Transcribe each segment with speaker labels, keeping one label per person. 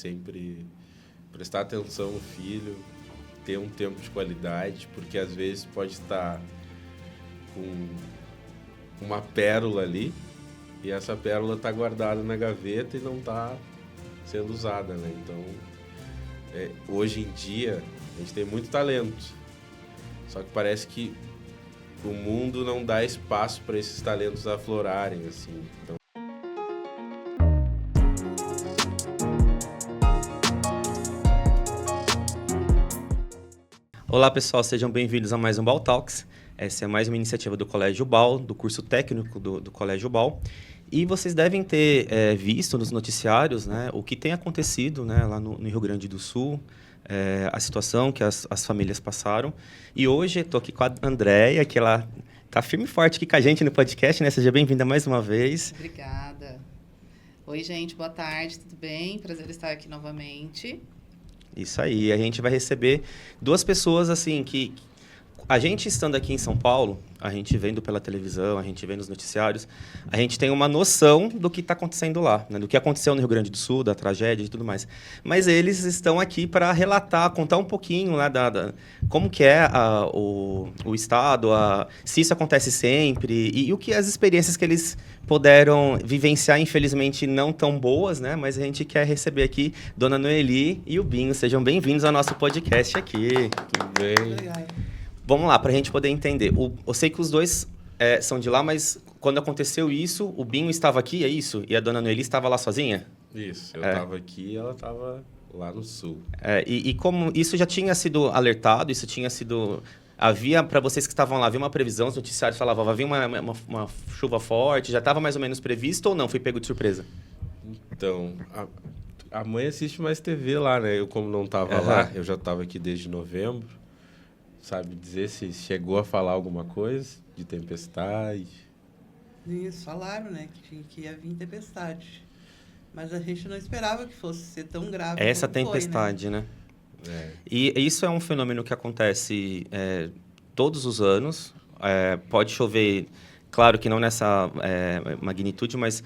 Speaker 1: sempre prestar atenção no filho, ter um tempo de qualidade, porque às vezes pode estar com uma pérola ali e essa pérola está guardada na gaveta e não está sendo usada, né? Então, hoje em dia, a gente tem muito talento, só que parece que o mundo não dá espaço para esses talentos aflorarem, assim. Então,
Speaker 2: olá pessoal, sejam bem-vindos a mais um BAL Talks. Essa é mais uma iniciativa do Colégio BAL, do curso técnico do Colégio BAL. E vocês devem ter visto nos noticiários, né, o que tem acontecido, né, lá no Rio Grande do Sul, a situação que as famílias passaram. E hoje estou aqui com a Andréia, que ela está firme e forte aqui com a gente no podcast, né? Seja bem-vinda mais uma vez.
Speaker 3: Obrigada. Oi, gente, boa tarde, tudo bem? Prazer estar aqui novamente.
Speaker 2: Isso aí, a gente vai receber duas pessoas, assim, que a gente estando aqui em São Paulo, a gente vendo pela televisão, a gente vendo nos noticiários, a gente tem uma noção do que está acontecendo lá, né? Do que aconteceu no Rio Grande do Sul, da tragédia e tudo mais. Mas eles estão aqui para relatar, contar um pouquinho lá como que é o Estado, se isso acontece sempre e o que as experiências que eles puderam vivenciar, infelizmente não tão boas, né? Mas a gente quer receber aqui Dona Noeli e o Binho. Sejam bem-vindos ao nosso podcast aqui.
Speaker 1: tudo bem?
Speaker 2: Vamos lá, para a gente poder entender. Eu sei que os dois são de lá, mas quando aconteceu isso, o Binho estava aqui, é isso? E a Dona Noeli estava lá sozinha?
Speaker 1: Isso, eu estava aqui e ela estava lá no sul.
Speaker 2: E como isso já tinha sido alertado, isso tinha sido... Havia, para vocês que estavam lá, havia uma previsão, os noticiários falavam, havia uma chuva forte, já estava mais ou menos previsto ou não? Foi pego de surpresa?
Speaker 1: Então, a mãe assiste mais TV lá, né? Eu, como não estava lá, eu já estava aqui desde novembro. Sabe dizer se chegou a falar alguma coisa de tempestade?
Speaker 4: Isso, falaram, né? Que ia vir tempestade. Mas a gente não esperava que fosse ser tão grave.
Speaker 2: Essa
Speaker 4: como
Speaker 2: tempestade,
Speaker 4: foi,
Speaker 2: né? E isso é um fenômeno que acontece todos os anos. Pode chover, claro que não nessa magnitude, mas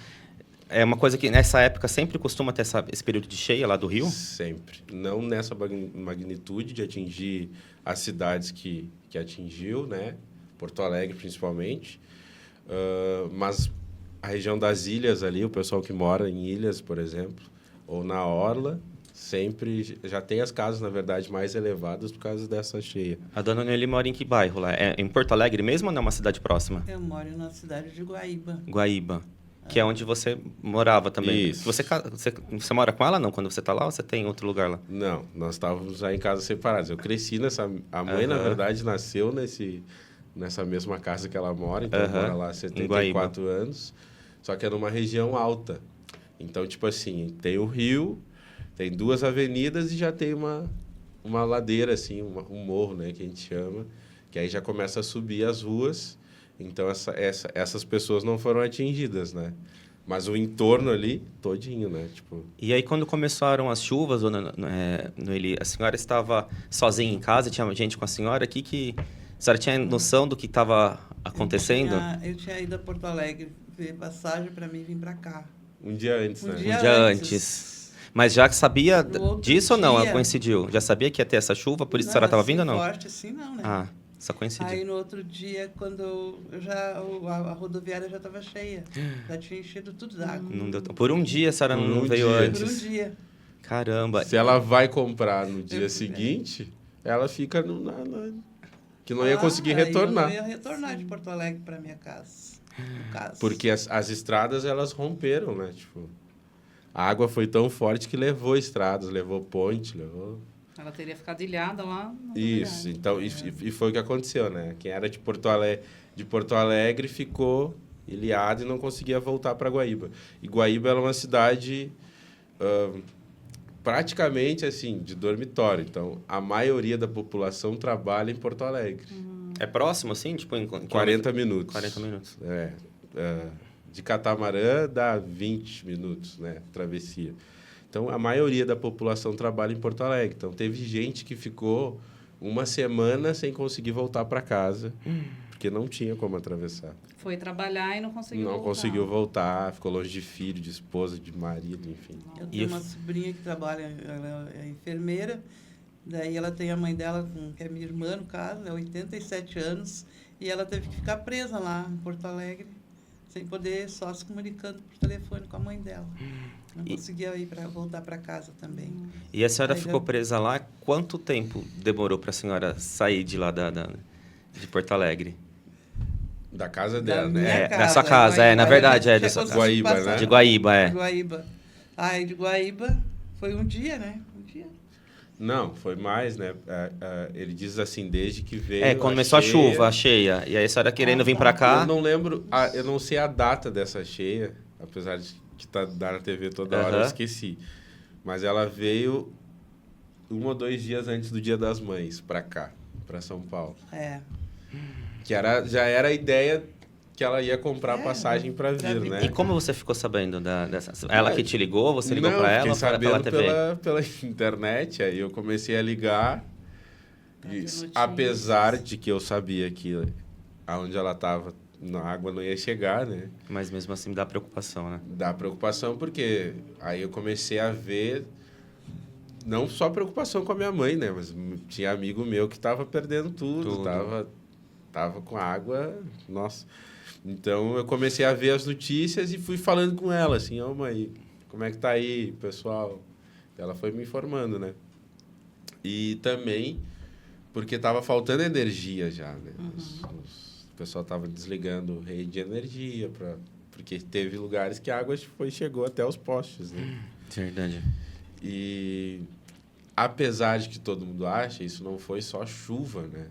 Speaker 2: é uma coisa que nessa época sempre costuma ter esse período de cheia lá do Rio?
Speaker 1: Sempre. Não nessa magnitude de atingir as cidades que atingiu, né? Porto Alegre, principalmente. Mas a região das ilhas ali, o pessoal que mora em ilhas, por exemplo, ou na orla, sempre já tem as casas, na verdade, mais elevadas por causa dessa cheia.
Speaker 2: A Dona Noeli mora em que bairro lá? É em Porto Alegre mesmo ou não é uma cidade próxima?
Speaker 4: Eu moro na cidade de Guaíba.
Speaker 2: Guaíba. Que é onde você morava também.
Speaker 1: Isso.
Speaker 2: Você mora com ela, não? Quando você está lá ou você tem outro lugar lá?
Speaker 1: Não, nós estávamos já em casas separadas. Eu cresci nessa... A mãe, na verdade, nasceu nessa mesma casa que ela mora. Então, mora lá há 74 anos. Só que é numa região alta. Então, tipo assim, tem o rio, tem 2 avenidas e já tem uma ladeira, assim, um morro, né? Que a gente chama. Que aí já começa a subir as ruas. Então, essas pessoas não foram atingidas, né? Mas o entorno ali, todinho, né? Tipo...
Speaker 2: E aí, quando começaram as chuvas, Noeli, a senhora estava sozinha em casa? Tinha gente com a senhora aqui que... A senhora tinha noção do que estava acontecendo?
Speaker 4: Eu tinha ido a Porto Alegre ver passagem para mim vir para cá.
Speaker 1: Um dia antes, né?
Speaker 2: Um dia antes. Mas já sabia disso ou não? Coincidiu? Já sabia que ia ter essa chuva, por isso a senhora estava vindo ou não?
Speaker 4: Forte assim, não, né?
Speaker 2: Ah, só coincidiu.
Speaker 4: Aí, no outro dia, quando a rodoviária já estava cheia. Já tinha enchido tudo d'água.
Speaker 2: Não deu tempo. Por um dia a senhora não veio antes?
Speaker 4: Por um dia.
Speaker 2: Caramba.
Speaker 1: Se ela vai comprar no dia seguinte, ela fica que não ia conseguir retornar.
Speaker 4: Eu não ia retornar de Porto Alegre para minha casa.
Speaker 1: Porque as estradas, elas romperam, né? Tipo, a água foi tão forte que levou estradas, levou ponte, levou...
Speaker 3: Ela teria ficado ilhada lá.
Speaker 1: Isso, então, e foi o que aconteceu, né? Quem era de Porto Alegre ficou ilhado e não conseguia voltar para Guaíba. E Guaíba era uma cidade praticamente, assim, de dormitório. Então, a maioria da população trabalha em Porto Alegre.
Speaker 2: É próximo, assim? Tipo, em
Speaker 1: 40 minutos.
Speaker 2: 40 minutos.
Speaker 1: De catamarã dá 20 minutos, né? Travessia. Então, a maioria da população trabalha em Porto Alegre. Então, teve gente que ficou uma semana sem conseguir voltar para casa, porque não tinha como atravessar.
Speaker 3: Foi trabalhar e não conseguiu voltar.
Speaker 1: Não conseguiu voltar, ficou longe de filho, de esposa, de marido, enfim.
Speaker 4: Eu tenho uma sobrinha que trabalha, ela é enfermeira, daí ela tem a mãe dela, que é minha irmã, no caso, é 87 anos, e ela teve que ficar presa lá em Porto Alegre, sem poder, só se comunicando por telefone com a mãe dela. Não conseguia voltar para casa também.
Speaker 2: E a senhora ficou presa lá? Quanto tempo demorou para a senhora sair de lá de Porto Alegre?
Speaker 1: Da casa dela, né?
Speaker 2: É, da sua casa, na verdade,
Speaker 1: de Guaíba, né?
Speaker 2: De Guaíba,
Speaker 4: De Guaíba. Aí de Guaíba foi um dia, né?
Speaker 1: Não, foi mais, né? Ele diz assim, desde que veio
Speaker 2: quando começou a chuva, a cheia. E aí a senhora querendo vir para cá...
Speaker 1: Eu não lembro, eu não sei a data dessa cheia, apesar de que tá na TV toda hora, eu esqueci. Mas ela veio 1 ou 2 dias antes do Dia das Mães, para cá, para São Paulo. Que já era a ideia que ela ia comprar passagem para vir, né?
Speaker 2: E como você ficou sabendo dessa... Ela que te ligou? Você ligou para ela ou pela TV?
Speaker 1: Pela internet, aí eu comecei a ligar. E, apesar de que eu sabia que aonde ela estava, a água não ia chegar, né?
Speaker 2: Mas mesmo assim dá preocupação, né?
Speaker 1: Dá preocupação porque aí eu comecei a ver... Não só preocupação com a minha mãe, né? Mas tinha amigo meu que estava perdendo tudo. Tava com água... Nossa... Então, eu comecei a ver as notícias e fui falando com ela, assim, mãe, como é que tá aí, pessoal? Ela foi me informando, né? E também porque estava faltando energia já, né? O pessoal estava desligando rede de energia, porque teve lugares que a água chegou até os postes, né?
Speaker 2: Verdade.
Speaker 1: E, apesar de que todo mundo acha, isso não foi só chuva, né?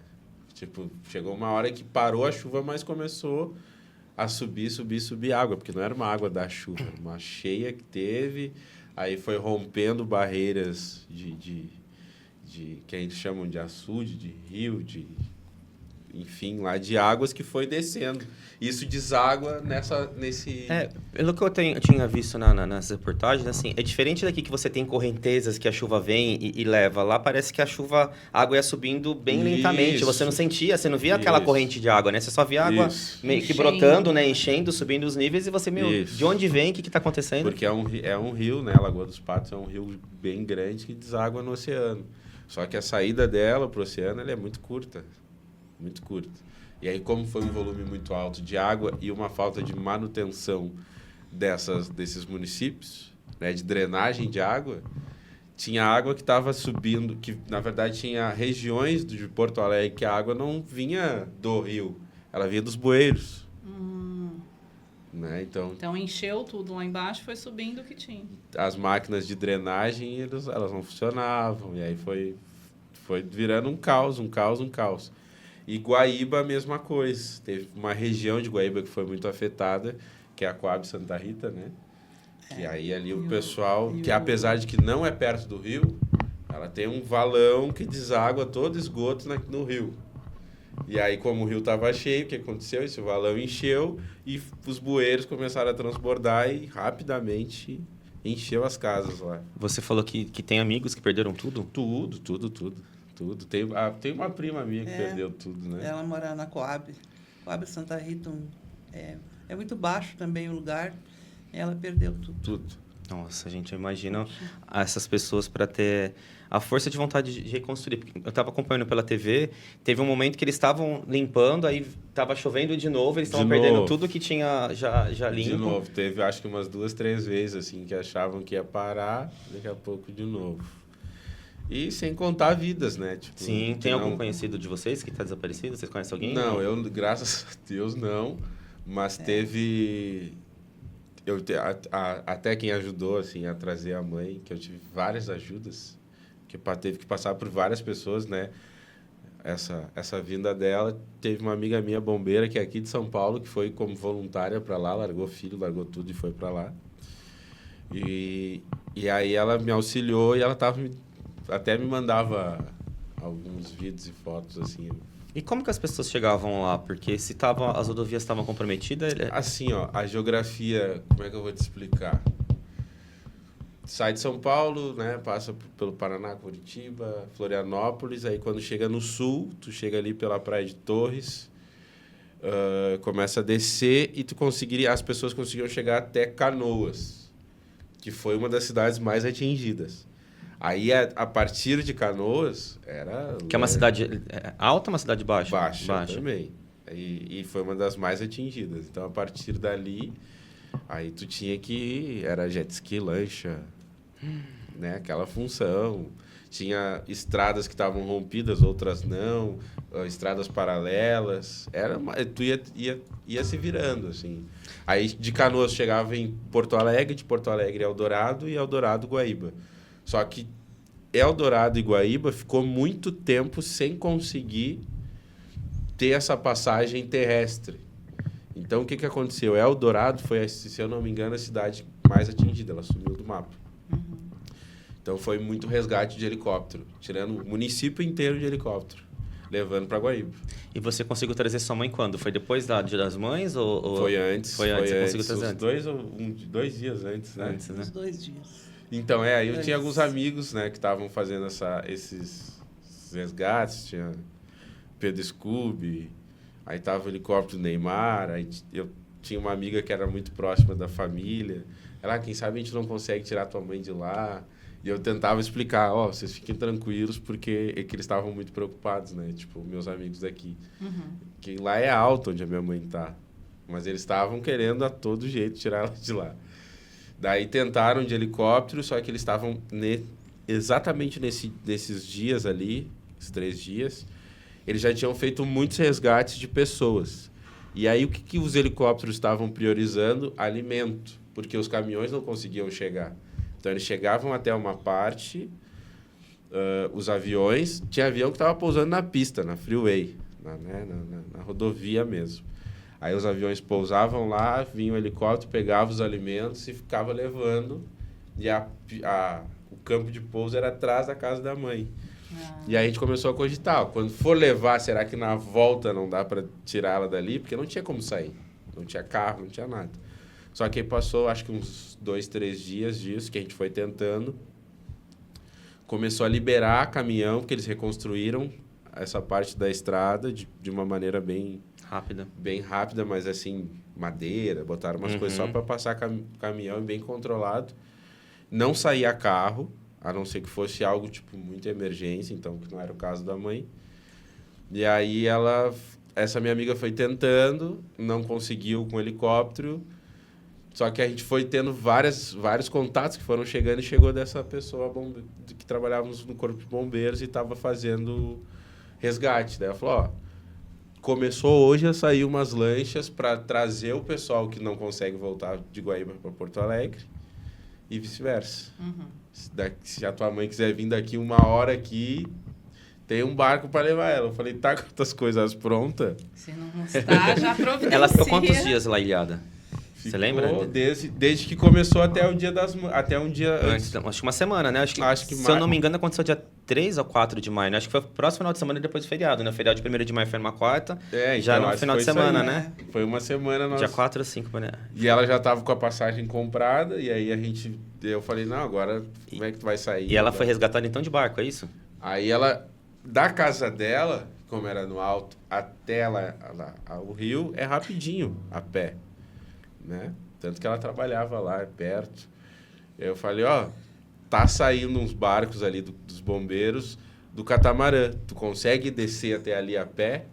Speaker 1: Tipo, chegou uma hora que parou a chuva, mas começou... a subir água, porque não era uma água da chuva, era uma cheia que teve, aí foi rompendo barreiras de que a gente chama de açude, de rio, enfim, lá de águas que foi descendo. Isso deságua nesse...
Speaker 2: Pelo que eu tinha visto nas reportagens, assim, é diferente daqui que você tem correntezas que a chuva vem e leva. Lá parece que a água ia subindo bem lentamente. Você não sentia, você não via aquela corrente de água, né? Você só via água meio que brotando, né? Enchendo, subindo os níveis e você, de onde vem? O que está acontecendo?
Speaker 1: Porque é um rio, né? A Lagoa dos Patos é um rio bem grande que deságua no oceano. Só que a saída dela para o oceano ela é muito curta. Muito curta. E aí, como foi um volume muito alto de água e uma falta de manutenção desses municípios, né, de drenagem de água, tinha água que estava subindo, que na verdade tinha regiões de Porto Alegre que a água não vinha do rio, ela vinha dos bueiros. Né?
Speaker 3: Então encheu tudo lá embaixo, foi subindo o que tinha.
Speaker 1: As máquinas de drenagem, elas não funcionavam, e aí foi virando um caos. E Guaíba, a mesma coisa. Teve uma região de Guaíba que foi muito afetada, que é a Coab Santa Rita, né? Que aí ali o pessoal, que apesar de que não é perto do rio, ela tem um valão que deságua todo esgoto no rio. E aí, como o rio estava cheio, o que aconteceu? Esse valão encheu e os bueiros começaram a transbordar e rapidamente encheu as casas lá.
Speaker 2: Você falou que tem amigos que perderam tudo?
Speaker 1: Tudo. Tem uma prima minha que perdeu tudo, né?
Speaker 4: Ela mora na Coab Santa Rita. É muito baixo também o lugar. Ela perdeu tudo.
Speaker 2: Nossa, gente, eu imagino essas pessoas para ter a força de vontade de reconstruir. Eu estava acompanhando pela TV, teve um momento que eles estavam limpando, aí estava chovendo de novo, eles estavam perdendo tudo que tinha já limpo.
Speaker 1: De novo, teve acho que umas 2, 3 vezes assim que achavam que ia parar, daqui a pouco de novo. E sem contar vidas, né? Tipo,
Speaker 2: sim, tem algum conhecido de vocês que está desaparecido? Vocês conhecem alguém?
Speaker 1: Não, eu, graças a Deus, não. Mas teve... até quem ajudou assim, a trazer a mãe, que eu tive várias ajudas, que teve que passar por várias pessoas, né? Essa vinda dela, teve uma amiga minha bombeira, que é aqui de São Paulo, que foi como voluntária para lá, largou filho, largou tudo e foi para lá. E aí ela me auxiliou e ela até me mandava alguns vídeos e fotos, assim.
Speaker 2: E como que as pessoas chegavam lá? Porque se as rodovias estavam comprometidas...
Speaker 1: Assim, a geografia, como é que eu vou te explicar? Sai de São Paulo, né? Passa pelo Paraná, Curitiba, Florianópolis. Aí, quando chega no sul, tu chega ali pela Praia de Torres. começa a descer e as pessoas conseguiam chegar até Canoas, que foi uma das cidades mais atingidas. Aí, a partir de Canoas, era...
Speaker 2: Que é uma cidade alta ou uma cidade baixa?
Speaker 1: Baixa. Também. E foi uma das mais atingidas. Então, a partir dali, aí tu tinha que... Era jet ski, lancha, né? Aquela função. Tinha estradas que estavam rompidas, outras não. Estradas paralelas. Tu ia se virando, assim. Aí, de Canoas, chegava em Porto Alegre, de Porto Alegre, Eldorado, e Eldorado, Guaíba. Só que Eldorado e Guaíba ficou muito tempo sem conseguir ter essa passagem terrestre. Então, o que aconteceu? Eldorado foi, se eu não me engano, a cidade mais atingida. Ela sumiu do mapa. Então, foi muito resgate de helicóptero, tirando o município inteiro de helicóptero, levando para Guaíba.
Speaker 2: E você conseguiu trazer sua mãe quando? Foi depois da Dia das Mães? Ou...
Speaker 1: Foi antes.
Speaker 2: Você conseguiu trazer
Speaker 1: antes? 2 dias antes, né?
Speaker 2: Antes, né?
Speaker 4: Uns 2 dias.
Speaker 1: Então, eu tinha alguns amigos, né, que estavam fazendo esses resgates. Tinha Pedro Scooby, aí tava o helicóptero Neymar, aí eu tinha uma amiga que era muito próxima da família. Ela, quem sabe a gente não consegue tirar tua mãe de lá. E eu tentava explicar, vocês fiquem tranquilos, porque que eles estavam muito preocupados, né? Tipo, meus amigos daqui. Que lá é alto onde a minha mãe tá. Mas eles estavam querendo a todo jeito tirar ela de lá. Daí tentaram de helicóptero, só que eles estavam exatamente nesses dias ali, esses 3 dias, eles já tinham feito muitos resgates de pessoas. E aí o que os helicópteros estavam priorizando? Alimento, porque os caminhões não conseguiam chegar. Então eles chegavam até uma parte, os aviões, tinha avião que estava pousando na pista, na freeway, na rodovia mesmo. Aí os aviões pousavam lá, vinha o helicóptero, pegava os alimentos e ficava levando. E o campo de pouso era atrás da casa da mãe. E aí a gente começou a cogitar, quando for levar, será que na volta não dá para tirá-la dali? Porque não tinha como sair. Não tinha carro, não tinha nada. Só que aí passou, acho que uns 2, 3 dias disso, que a gente foi tentando. Começou a liberar caminhão, porque eles reconstruíram essa parte da estrada de uma maneira bem rápida, mas assim, madeira, botaram umas coisas só para passar caminhão bem controlado. Não saía carro, a não ser que fosse algo tipo muita emergência, então que não era o caso da mãe. E aí essa minha amiga foi tentando, não conseguiu com o helicóptero, só que a gente foi tendo vários contatos que foram chegando e chegou dessa pessoa que trabalhava no Corpo de Bombeiros e estava fazendo resgate. Daí ela falou, começou hoje a sair umas lanchas para trazer o pessoal que não consegue voltar de Guaíba para Porto Alegre e vice-versa. Se a tua mãe quiser vir daqui 1 hora aqui, tem um barco para levar ela. Eu falei, tá com as coisas prontas?
Speaker 3: Se não está, já providencia.
Speaker 2: Ela ficou quantos dias lá ilhada? Você lembra?
Speaker 1: Desde que começou até o dia até um dia antes.
Speaker 2: Acho que uma semana, né? Acho que se eu não me engano, aconteceu dia 3 ou 4 de maio, né? Acho que foi o próximo final de semana depois do feriado, né? O feriado de 1º de maio foi numa quarta, já
Speaker 1: então,
Speaker 2: no final de semana, né?
Speaker 1: Foi uma semana.
Speaker 2: Dia 4 ou 5, né?
Speaker 1: E ela já estava com a passagem comprada, e aí eu falei, não, agora como é que tu vai sair?
Speaker 2: E ela foi resgatada então de barco, é isso?
Speaker 1: Aí da casa dela, como era no alto, até o rio, é rapidinho, a pé. Né? Tanto que ela trabalhava lá, perto. Eu falei, tá saindo uns barcos ali dos bombeiros do catamarã. Tu consegue descer até ali a pé?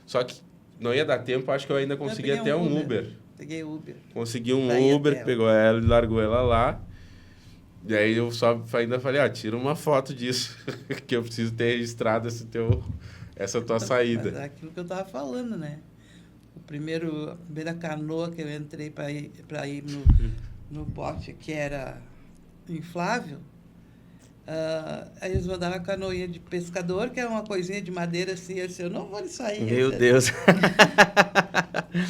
Speaker 1: Só que não ia dar tempo, acho que eu ainda consegui até um Uber.
Speaker 4: Peguei Uber.
Speaker 1: Consegui um Uber, pegou ela e largou ela lá. E aí eu só ainda falei, tira uma foto disso, que eu preciso ter registrado essa tua saída.
Speaker 4: Mas é aquilo que eu tava falando, né? A primeira canoa que eu entrei para ir no bote, que era inflável, aí eles mandaram a canoinha de pescador, que é uma coisinha de madeira assim, eu não vou sair.
Speaker 2: Meu Deus!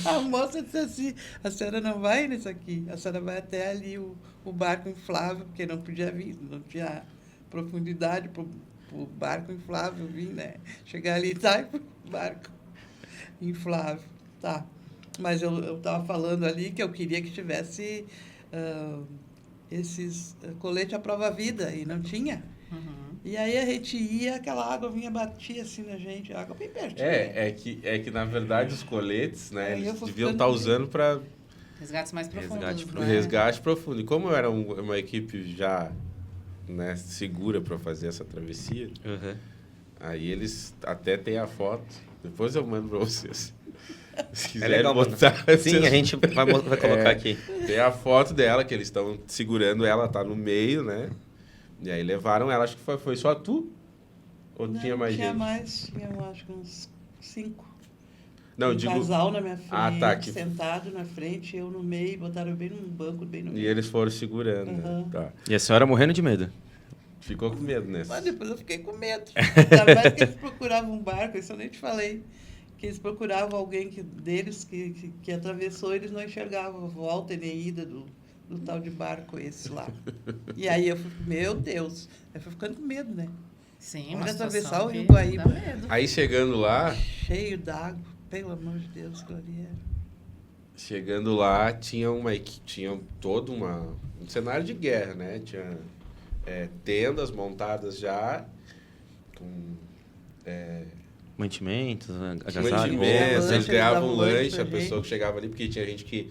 Speaker 4: A moça disse assim, a senhora não vai nisso aqui, a senhora vai até ali o barco inflável, porque não podia vir, não tinha profundidade para o barco inflável vir, né? Chegar ali e sair para o barco inflável. Tá, mas eu estava falando ali que eu queria que tivesse esses colete à prova-vida, e não tinha. E aí a gente ia, aquela água vinha, batia assim na gente, a água bem pertinho.
Speaker 1: É que na verdade os coletes, né,
Speaker 4: Aí eu
Speaker 1: eles
Speaker 4: fui
Speaker 1: deviam
Speaker 4: ficando
Speaker 1: estar usando para
Speaker 3: Resgates mais profundos, né?
Speaker 1: resgate profundo. E como eu era uma equipe já, né, segura para fazer essa travessia, aí eles até têm a foto. Depois eu mando para vocês. Se quiserem
Speaker 2: legal,
Speaker 1: botar,
Speaker 2: Sim,
Speaker 1: vocês-
Speaker 2: a gente vai colocar aqui.
Speaker 1: Tem a foto dela, que eles estão segurando ela, tá no meio, né? E aí levaram ela, acho que foi só tu? Ou
Speaker 4: Não,
Speaker 1: tinha mais
Speaker 4: tinha
Speaker 1: gente?
Speaker 4: mais, tinha acho que uns 5.
Speaker 1: Não,
Speaker 4: Um
Speaker 1: eu digo...
Speaker 4: casal na minha frente,
Speaker 1: Ah, tá, que-
Speaker 4: sentado na frente, eu no meio, botaram bem num banco, bem no
Speaker 1: E
Speaker 4: meio.
Speaker 1: eles foram segurando, né?
Speaker 4: Uhum.
Speaker 1: Tá.
Speaker 2: E a senhora morrendo de medo.
Speaker 1: Ficou com medo
Speaker 4: Mas
Speaker 1: nessa.
Speaker 4: depois eu fiquei com medo. Ainda mais que eles procuravam um barco, isso eu nem te falei. Que eles procuravam alguém deles que atravessou, eles não enxergavam a volta e nem ida do tal de barco esse lá. E aí eu fui, meu Deus, eu fui ficando com medo, né?
Speaker 3: Sim,
Speaker 4: Olha,
Speaker 3: uma
Speaker 4: atravessar
Speaker 3: situação
Speaker 4: o Rio
Speaker 3: que
Speaker 4: Guaíba.
Speaker 3: dá medo.
Speaker 1: Aí chegando lá,
Speaker 4: Cheio d'água, pelo amor de Deus, Gloriera.
Speaker 1: tinha tinha todo um cenário de guerra, né? Tinha tendas montadas já, com
Speaker 2: Mantimentos, agasalho.
Speaker 1: mantimentos, eles
Speaker 4: Eles
Speaker 1: ganhavam
Speaker 4: davam lanche
Speaker 1: lanche,
Speaker 4: pra
Speaker 1: a pessoa
Speaker 4: gente.
Speaker 1: que chegava ali, porque tinha gente que,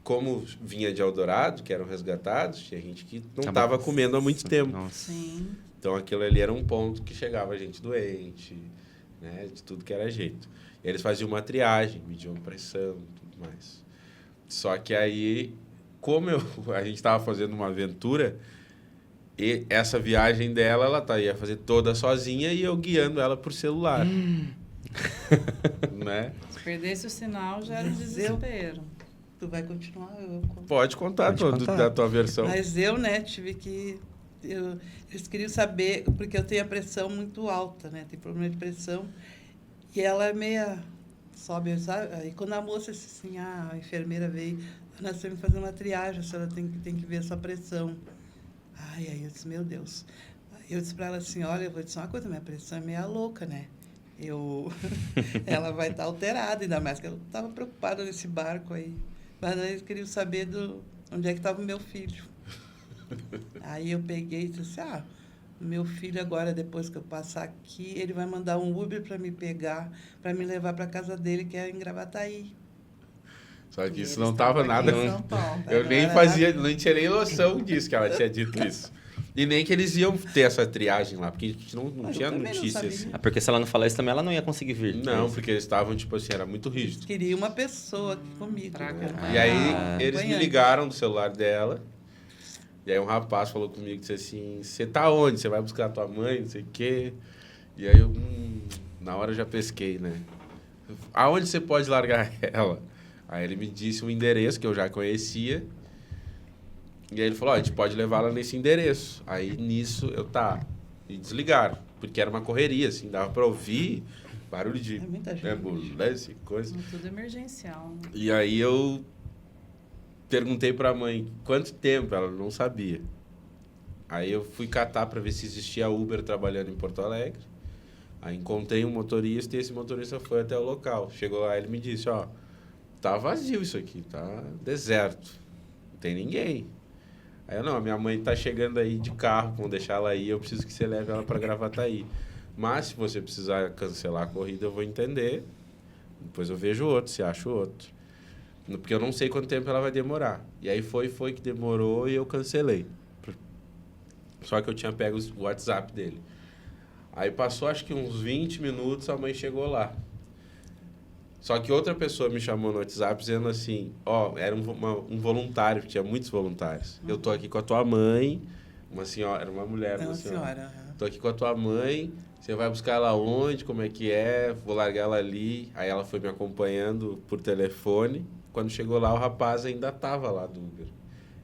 Speaker 1: como vinha de Eldorado, que eram resgatados, tinha gente que não estava comendo há muito tempo.
Speaker 2: Nossa.
Speaker 3: Sim.
Speaker 1: Então aquilo ali era um ponto que chegava gente doente, né, de tudo que era jeito. E eles faziam uma triagem, mediam pressão, tudo mais. Só que aí, como a gente estava fazendo uma aventura, e essa viagem dela, ela ia fazer toda sozinha e eu guiando ela por celular. Né?
Speaker 3: Se perdesse o sinal, já era um
Speaker 4: Mas eu-
Speaker 3: desespero.
Speaker 4: Tu vai continuar?
Speaker 1: Pode contar,
Speaker 2: Pode contar.
Speaker 1: da tua versão.
Speaker 4: Mas eu, né, tive que... eles queriam saber, porque eu tenho a pressão muito alta, né? Tem problema de pressão. E ela é meia... Sobe, sabe? Aí quando a moça disse assim, a enfermeira veio, nós temos que fazer uma triagem, a senhora tem que ver a sua pressão. Aí eu disse, meu Deus. Aí eu disse para ela assim, olha, eu vou dizer uma coisa, minha pressão é meia louca, né? Ela vai estar alterada, ainda mais que eu estava preocupada nesse barco aí. Mas eles queriam saber onde é que estava o meu filho. Aí eu peguei e disse, meu filho agora, depois que eu passar aqui, ele vai mandar um Uber para me pegar, para me levar para casa dele, que é em Gravataí.
Speaker 1: Só que
Speaker 3: E
Speaker 1: isso
Speaker 3: eles
Speaker 1: não estava
Speaker 3: estavam aqui
Speaker 1: nada...
Speaker 3: em São Paulo.
Speaker 1: Eu
Speaker 4: Não
Speaker 1: nem
Speaker 4: era
Speaker 1: fazia,
Speaker 4: nada.
Speaker 1: nem tinha nem noção disso, que ela tinha dito isso. E nem que eles iam ter essa triagem lá, porque a gente não
Speaker 4: Mas eu
Speaker 1: tinha
Speaker 4: também não
Speaker 1: notícia
Speaker 4: sabia.
Speaker 1: assim.
Speaker 2: Ah, porque se ela não falar isso também, ela não ia conseguir vir.
Speaker 1: Não, porque eles estavam, tipo assim, era muito rígido.
Speaker 4: Queria uma pessoa aqui comigo.
Speaker 3: Pra
Speaker 4: né?
Speaker 3: acompanhar.
Speaker 1: E aí,
Speaker 2: Ah.
Speaker 1: eles me ligaram do celular dela. E aí, um rapaz falou comigo, disse assim, você tá onde? Você vai buscar a tua mãe, não sei o quê. E aí, eu, na hora eu já pesquei, né? Aonde você pode largar ela? Aí ele me disse um endereço que eu já conhecia. E aí ele falou, a gente pode levá-la nesse endereço. Aí, nisso, E desligaram, porque era uma correria, assim, dava pra ouvir barulho de
Speaker 4: É muita gente.
Speaker 1: ambulância e coisa.
Speaker 3: Tudo emergencial. Né?
Speaker 1: E aí eu perguntei pra mãe quanto tempo, ela não sabia. Aí eu fui catar pra ver se existia Uber trabalhando em Porto Alegre. Aí encontrei um motorista e esse motorista foi até o local. Chegou lá, ele me disse, tá vazio isso aqui, tá deserto, não tem ninguém. Aí eu, não, a minha mãe tá chegando aí de carro, vão deixar ela aí, eu preciso que você leve ela pra Gravataí. Mas se você precisar cancelar a corrida, eu vou entender. Depois eu vejo outro, se acho outro. Porque eu não sei quanto tempo ela vai demorar. E aí foi que demorou e eu cancelei. Só que eu tinha pego o WhatsApp dele. Aí passou acho que uns 20 minutos, a mãe chegou lá. Só que outra pessoa me chamou no WhatsApp dizendo assim, era um voluntário, tinha muitos voluntários. Eu tô aqui com a tua mãe, uma senhora, era uma mulher,
Speaker 4: É uma senhora.
Speaker 1: Tô aqui com a tua mãe, você vai buscar ela onde, como é que é, vou largar ela ali. Aí ela foi me acompanhando por telefone. Quando chegou lá, o rapaz ainda tava lá do Uber.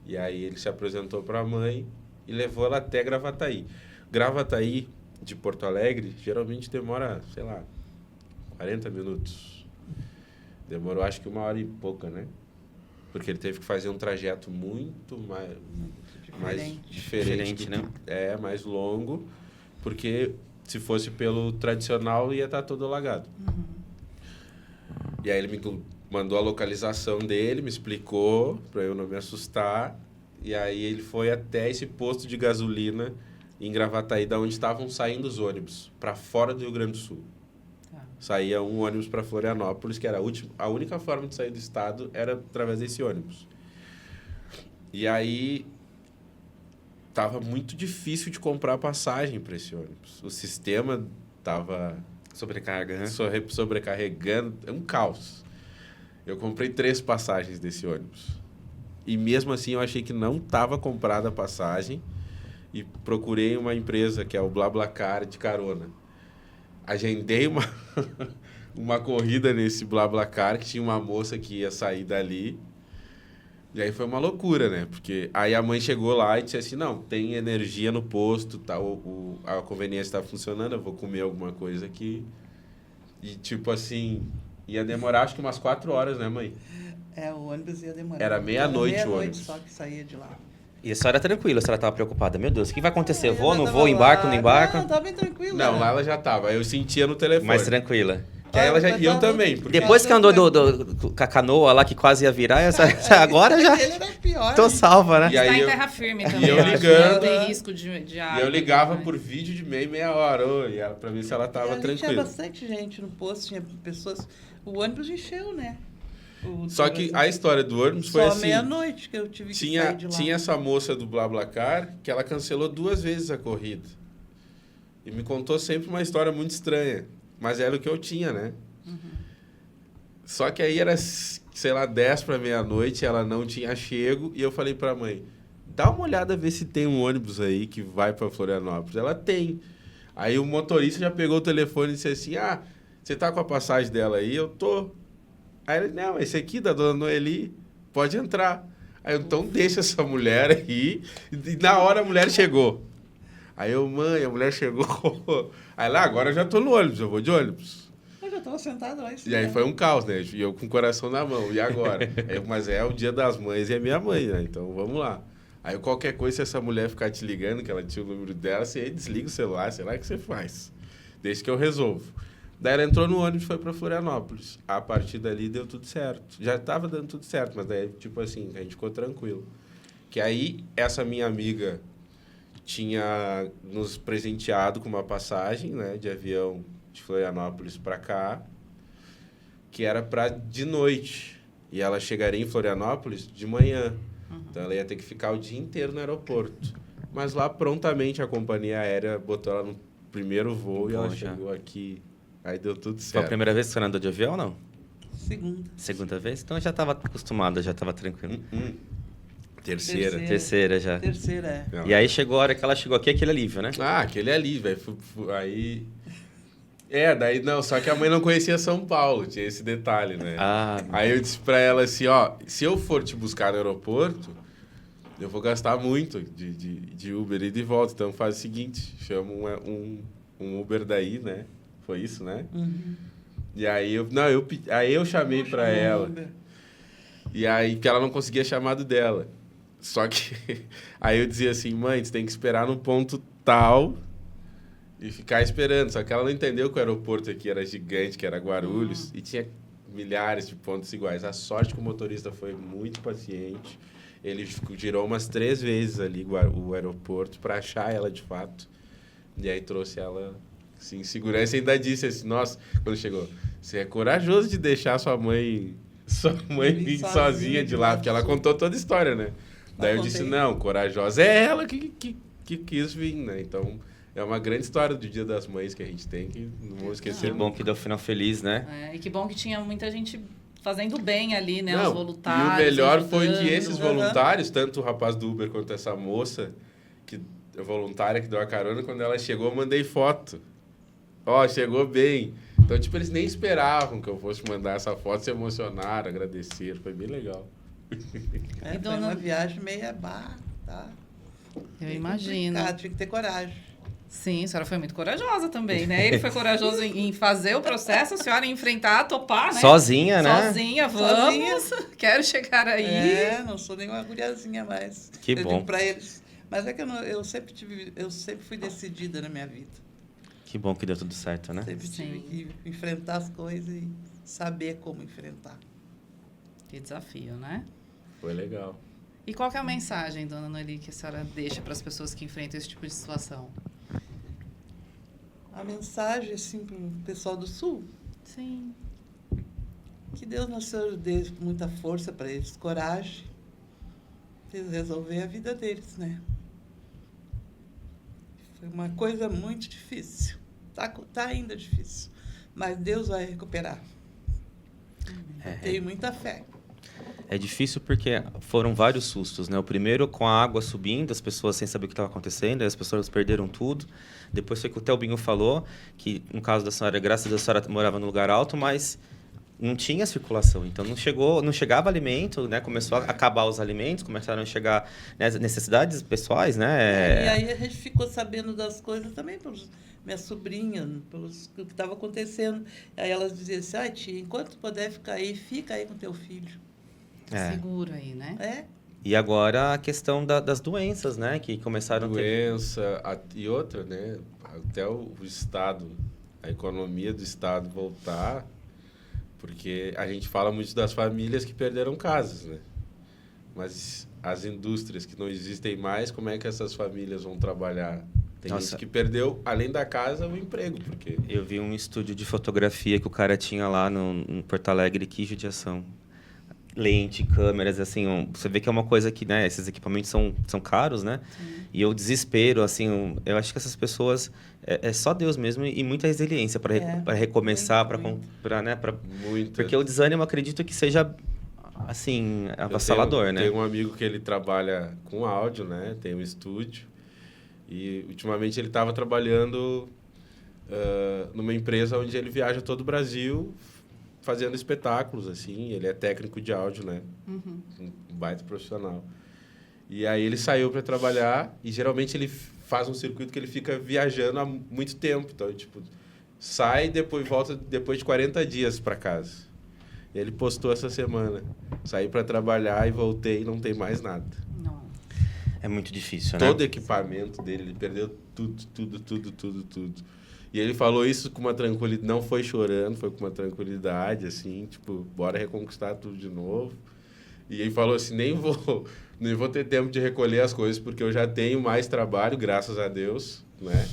Speaker 1: E aí ele se apresentou para a mãe e levou ela até Gravataí. Gravataí, de Porto Alegre, geralmente demora, sei lá, 40 minutos. Demorou acho que 1 hora e pouca, né? Porque ele teve que fazer um trajeto muito mais diferente
Speaker 2: né?
Speaker 1: Mais longo, porque se fosse pelo tradicional ia estar todo alagado. E aí ele me mandou a localização dele, me explicou para eu não me assustar, e aí ele foi até esse posto de gasolina em Gravataí, da onde estavam saindo os ônibus, para fora do Rio Grande do Sul. Saía um ônibus para Florianópolis, que era a única forma de sair do estado, era através desse ônibus. E aí, estava muito difícil de comprar passagem para esse ônibus. O sistema estava sobrecarregando, é um caos. Eu comprei 3 passagens desse ônibus. E mesmo assim, eu achei que não estava comprada a passagem e procurei uma empresa, que é o BlaBlaCar, de carona. Agendei uma corrida nesse BlaBlaCar, que tinha uma moça que ia sair dali. E aí foi uma loucura, né? Porque aí a mãe chegou lá e disse assim, não, tem energia no posto, tá, a conveniência está funcionando, eu vou comer alguma coisa aqui. E tipo assim, ia demorar acho que umas 4 horas, né, mãe?
Speaker 4: O ônibus ia demorar.
Speaker 1: Era meia-noite o ônibus.
Speaker 4: Só que saía de lá.
Speaker 2: E a senhora tranquila, a senhora estava preocupada. Meu Deus, o que vai acontecer? Eu vou, não vou, embarco, não embarco?
Speaker 4: Não, estava bem tranquila.
Speaker 1: Não, lá ela já estava. Eu sentia no telefone.
Speaker 2: Mais tranquila.
Speaker 1: Que aí ela já... E eu também.
Speaker 2: Porque... Depois que andou com a canoa lá, que quase ia virar, agora já...
Speaker 4: Ele era pior.
Speaker 2: Tô salva, né?
Speaker 3: E aí está em terra firme também.
Speaker 1: E eu ligando...
Speaker 3: Tem risco de água.
Speaker 1: E eu ligava por vídeo de meia hora. Pra ver se ela estava tranquila.
Speaker 4: Tinha bastante gente no posto, tinha pessoas... O ônibus encheu, né?
Speaker 1: Só que a história do ônibus foi assim...
Speaker 4: Só meia-noite que eu tive que sair de lá.
Speaker 1: Tinha essa moça do BlaBlaCar que ela cancelou 2 vezes a corrida. E me contou sempre uma história muito estranha. Mas era o que eu tinha, né? Uhum. Só que aí era, sei lá, 10 para meia-noite, ela não tinha chego. E eu falei pra mãe, dá uma olhada, ver se tem um ônibus aí que vai para Florianópolis. Ela tem. Aí o motorista já pegou o telefone e disse assim, você tá com a passagem dela aí? Eu tô. Aí ele, não, esse aqui da dona Noeli, pode entrar. Aí eu, então deixa essa mulher aí. E na hora a mulher chegou. Aí eu, mãe, a mulher chegou. Aí lá, agora eu já tô no ônibus, eu vou de ônibus.
Speaker 4: Eu já tava sentado lá.
Speaker 1: E aí foi um caos, né? E eu com o coração na mão, e agora? Mas é o dia das mães e é minha mãe, né? Então vamos lá. Aí qualquer coisa, se essa mulher ficar te ligando, que ela tinha o número dela, você desliga o celular, sei lá o que você faz. Desde que eu resolvo. Daí ela entrou no ônibus e foi para Florianópolis. A partir dali deu tudo certo. Já estava dando tudo certo, mas daí, tipo assim, a gente ficou tranquilo. Que aí, essa minha amiga tinha nos presenteado com uma passagem, né, de avião de Florianópolis para cá, que era para de noite. E ela chegaria em Florianópolis de manhã. Então, ela ia ter que ficar o dia inteiro no aeroporto. Mas lá, prontamente, a companhia aérea botou ela no primeiro voo e ela chegou aqui... Aí deu tudo certo.
Speaker 2: Foi a primeira vez que você andou de avião ou não?
Speaker 4: Segunda.
Speaker 2: Segunda vez? Então eu já estava acostumada, já estava tranquilo.
Speaker 1: Terceira
Speaker 2: já.
Speaker 4: Terceira,
Speaker 1: Não,
Speaker 2: e aí chegou a hora que ela chegou aqui, aquele alívio, né?
Speaker 1: Aquele alívio. Aí... daí não, só que a mãe não conhecia São Paulo, tinha esse detalhe, né? Aí eu disse pra ela assim, se eu for te buscar no aeroporto, eu vou gastar muito de Uber e de volta. Então faz o seguinte, chama um Uber daí, né? Foi isso, né?
Speaker 4: Uhum.
Speaker 1: E aí eu chamei pra ela. E aí, que ela não conseguia chamado dela. Só que aí eu dizia assim, mãe, você tem que esperar no ponto tal e ficar esperando. Só que ela não entendeu que o aeroporto aqui era gigante, que era Guarulhos, e tinha milhares de pontos iguais. A sorte que o motorista foi muito paciente. Ele girou umas 3 vezes ali o aeroporto para achar ela de fato. E aí trouxe ela... Sim, segurança, ainda disse assim, nossa, quando chegou, você é corajoso de deixar sua mãe vir sozinha de lá, porque ela contou toda a história, né? Daí eu disse, não, corajosa é ela que quis vir, né? Então, é uma grande história do Dia das Mães que a gente tem, que não vou esquecer.
Speaker 2: Que bom que deu final feliz, né?
Speaker 3: E que bom que tinha muita gente fazendo bem ali, né?
Speaker 1: Não,
Speaker 3: os voluntários.
Speaker 1: E o melhor
Speaker 3: ajudando.
Speaker 1: foi que esses voluntários, tanto o rapaz do Uber quanto essa moça, a voluntária que deu a carona, quando ela chegou, eu mandei foto. Chegou bem. Então, tipo, eles nem esperavam que eu fosse mandar essa foto, se emocionaram, agradeceram. Foi bem legal.
Speaker 4: Foi uma viagem meio tá?
Speaker 3: Eu imagino.
Speaker 4: Tinha que ter coragem.
Speaker 3: Sim, a senhora foi muito corajosa também, né? Ele foi corajoso em fazer o processo, a senhora em enfrentar, topar, né?
Speaker 2: Sozinha, né?
Speaker 3: Sozinha, vamos. Quero chegar aí.
Speaker 4: Não sou nenhuma guriazinha mais.
Speaker 2: Que bom.
Speaker 4: Digo pra eles. Mas é que eu sempre fui decidida na minha vida.
Speaker 2: Que bom que deu tudo certo, né?
Speaker 4: Sempre tive que enfrentar as coisas e saber como enfrentar.
Speaker 3: Que desafio, né?
Speaker 1: Foi legal.
Speaker 3: E qual que é a mensagem, dona Noeli, que a senhora deixa para as pessoas que enfrentam esse tipo de situação?
Speaker 4: A mensagem, assim, para o pessoal do Sul,
Speaker 3: Sim.
Speaker 4: que Deus nos Senhor dê muita força para eles, coragem, para eles resolver a vida deles, né? Foi uma coisa muito difícil. Tá ainda difícil. Mas Deus vai recuperar. Tenho muita fé.
Speaker 2: É difícil porque foram vários sustos, né? O primeiro com a água subindo, as pessoas sem saber o que estava acontecendo, aí as pessoas perderam tudo. Depois foi o que o Telbinho falou, que no caso da senhora, graças a Deus, a senhora morava no lugar alto, mas não tinha circulação. Então não chegava alimento, né? Começou a acabar os alimentos, começaram a chegar, né, as necessidades pessoais, né?
Speaker 4: E aí a gente ficou sabendo das coisas também pelos minha sobrinha, pelos o que estava acontecendo. Aí elas diziam assim: tia, enquanto puder ficar aí, fica aí com teu filho.
Speaker 3: Seguro aí, né?
Speaker 4: É.
Speaker 2: E agora a questão das doenças, né? Que começaram a ter...
Speaker 1: E outra, né? Até o Estado, a economia do Estado voltar, porque a gente fala muito das famílias que perderam casas, né? Mas as indústrias que não existem mais, como é que essas famílias vão trabalhar? Tem gente que perdeu, além da casa, o emprego, porque...
Speaker 2: Eu vi um estúdio de fotografia que o cara tinha lá no Porto Alegre, que judiação. Lente, câmeras, assim, você vê que é uma coisa que, né, esses equipamentos são caros, né? Sim. E o desespero, assim, eu acho que essas pessoas, é só Deus mesmo e muita resiliência para recomeçar, para, né, porque o desânimo, eu acredito que seja, assim, avassalador, né?
Speaker 1: Tem um amigo que ele trabalha com áudio, né? Tem um estúdio e ultimamente ele estava trabalhando numa empresa onde ele viaja todo o Brasil fazendo espetáculos, assim. Ele é técnico de áudio, né? Um baita profissional. E aí ele saiu para trabalhar e geralmente ele faz um circuito que ele fica viajando há muito tempo. Então, tipo, sai e depois volta depois de 40 dias para casa. E ele postou essa semana. Saí para trabalhar e voltei e não tem mais nada.
Speaker 3: Não.
Speaker 2: É muito difícil, né?
Speaker 1: Todo o equipamento dele, ele perdeu tudo. E ele falou isso com uma tranquilidade, não foi chorando, foi com uma tranquilidade, assim, tipo, bora reconquistar tudo de novo. E ele falou assim, nem vou ter tempo de recolher as coisas, porque eu já tenho mais trabalho, graças a Deus, né?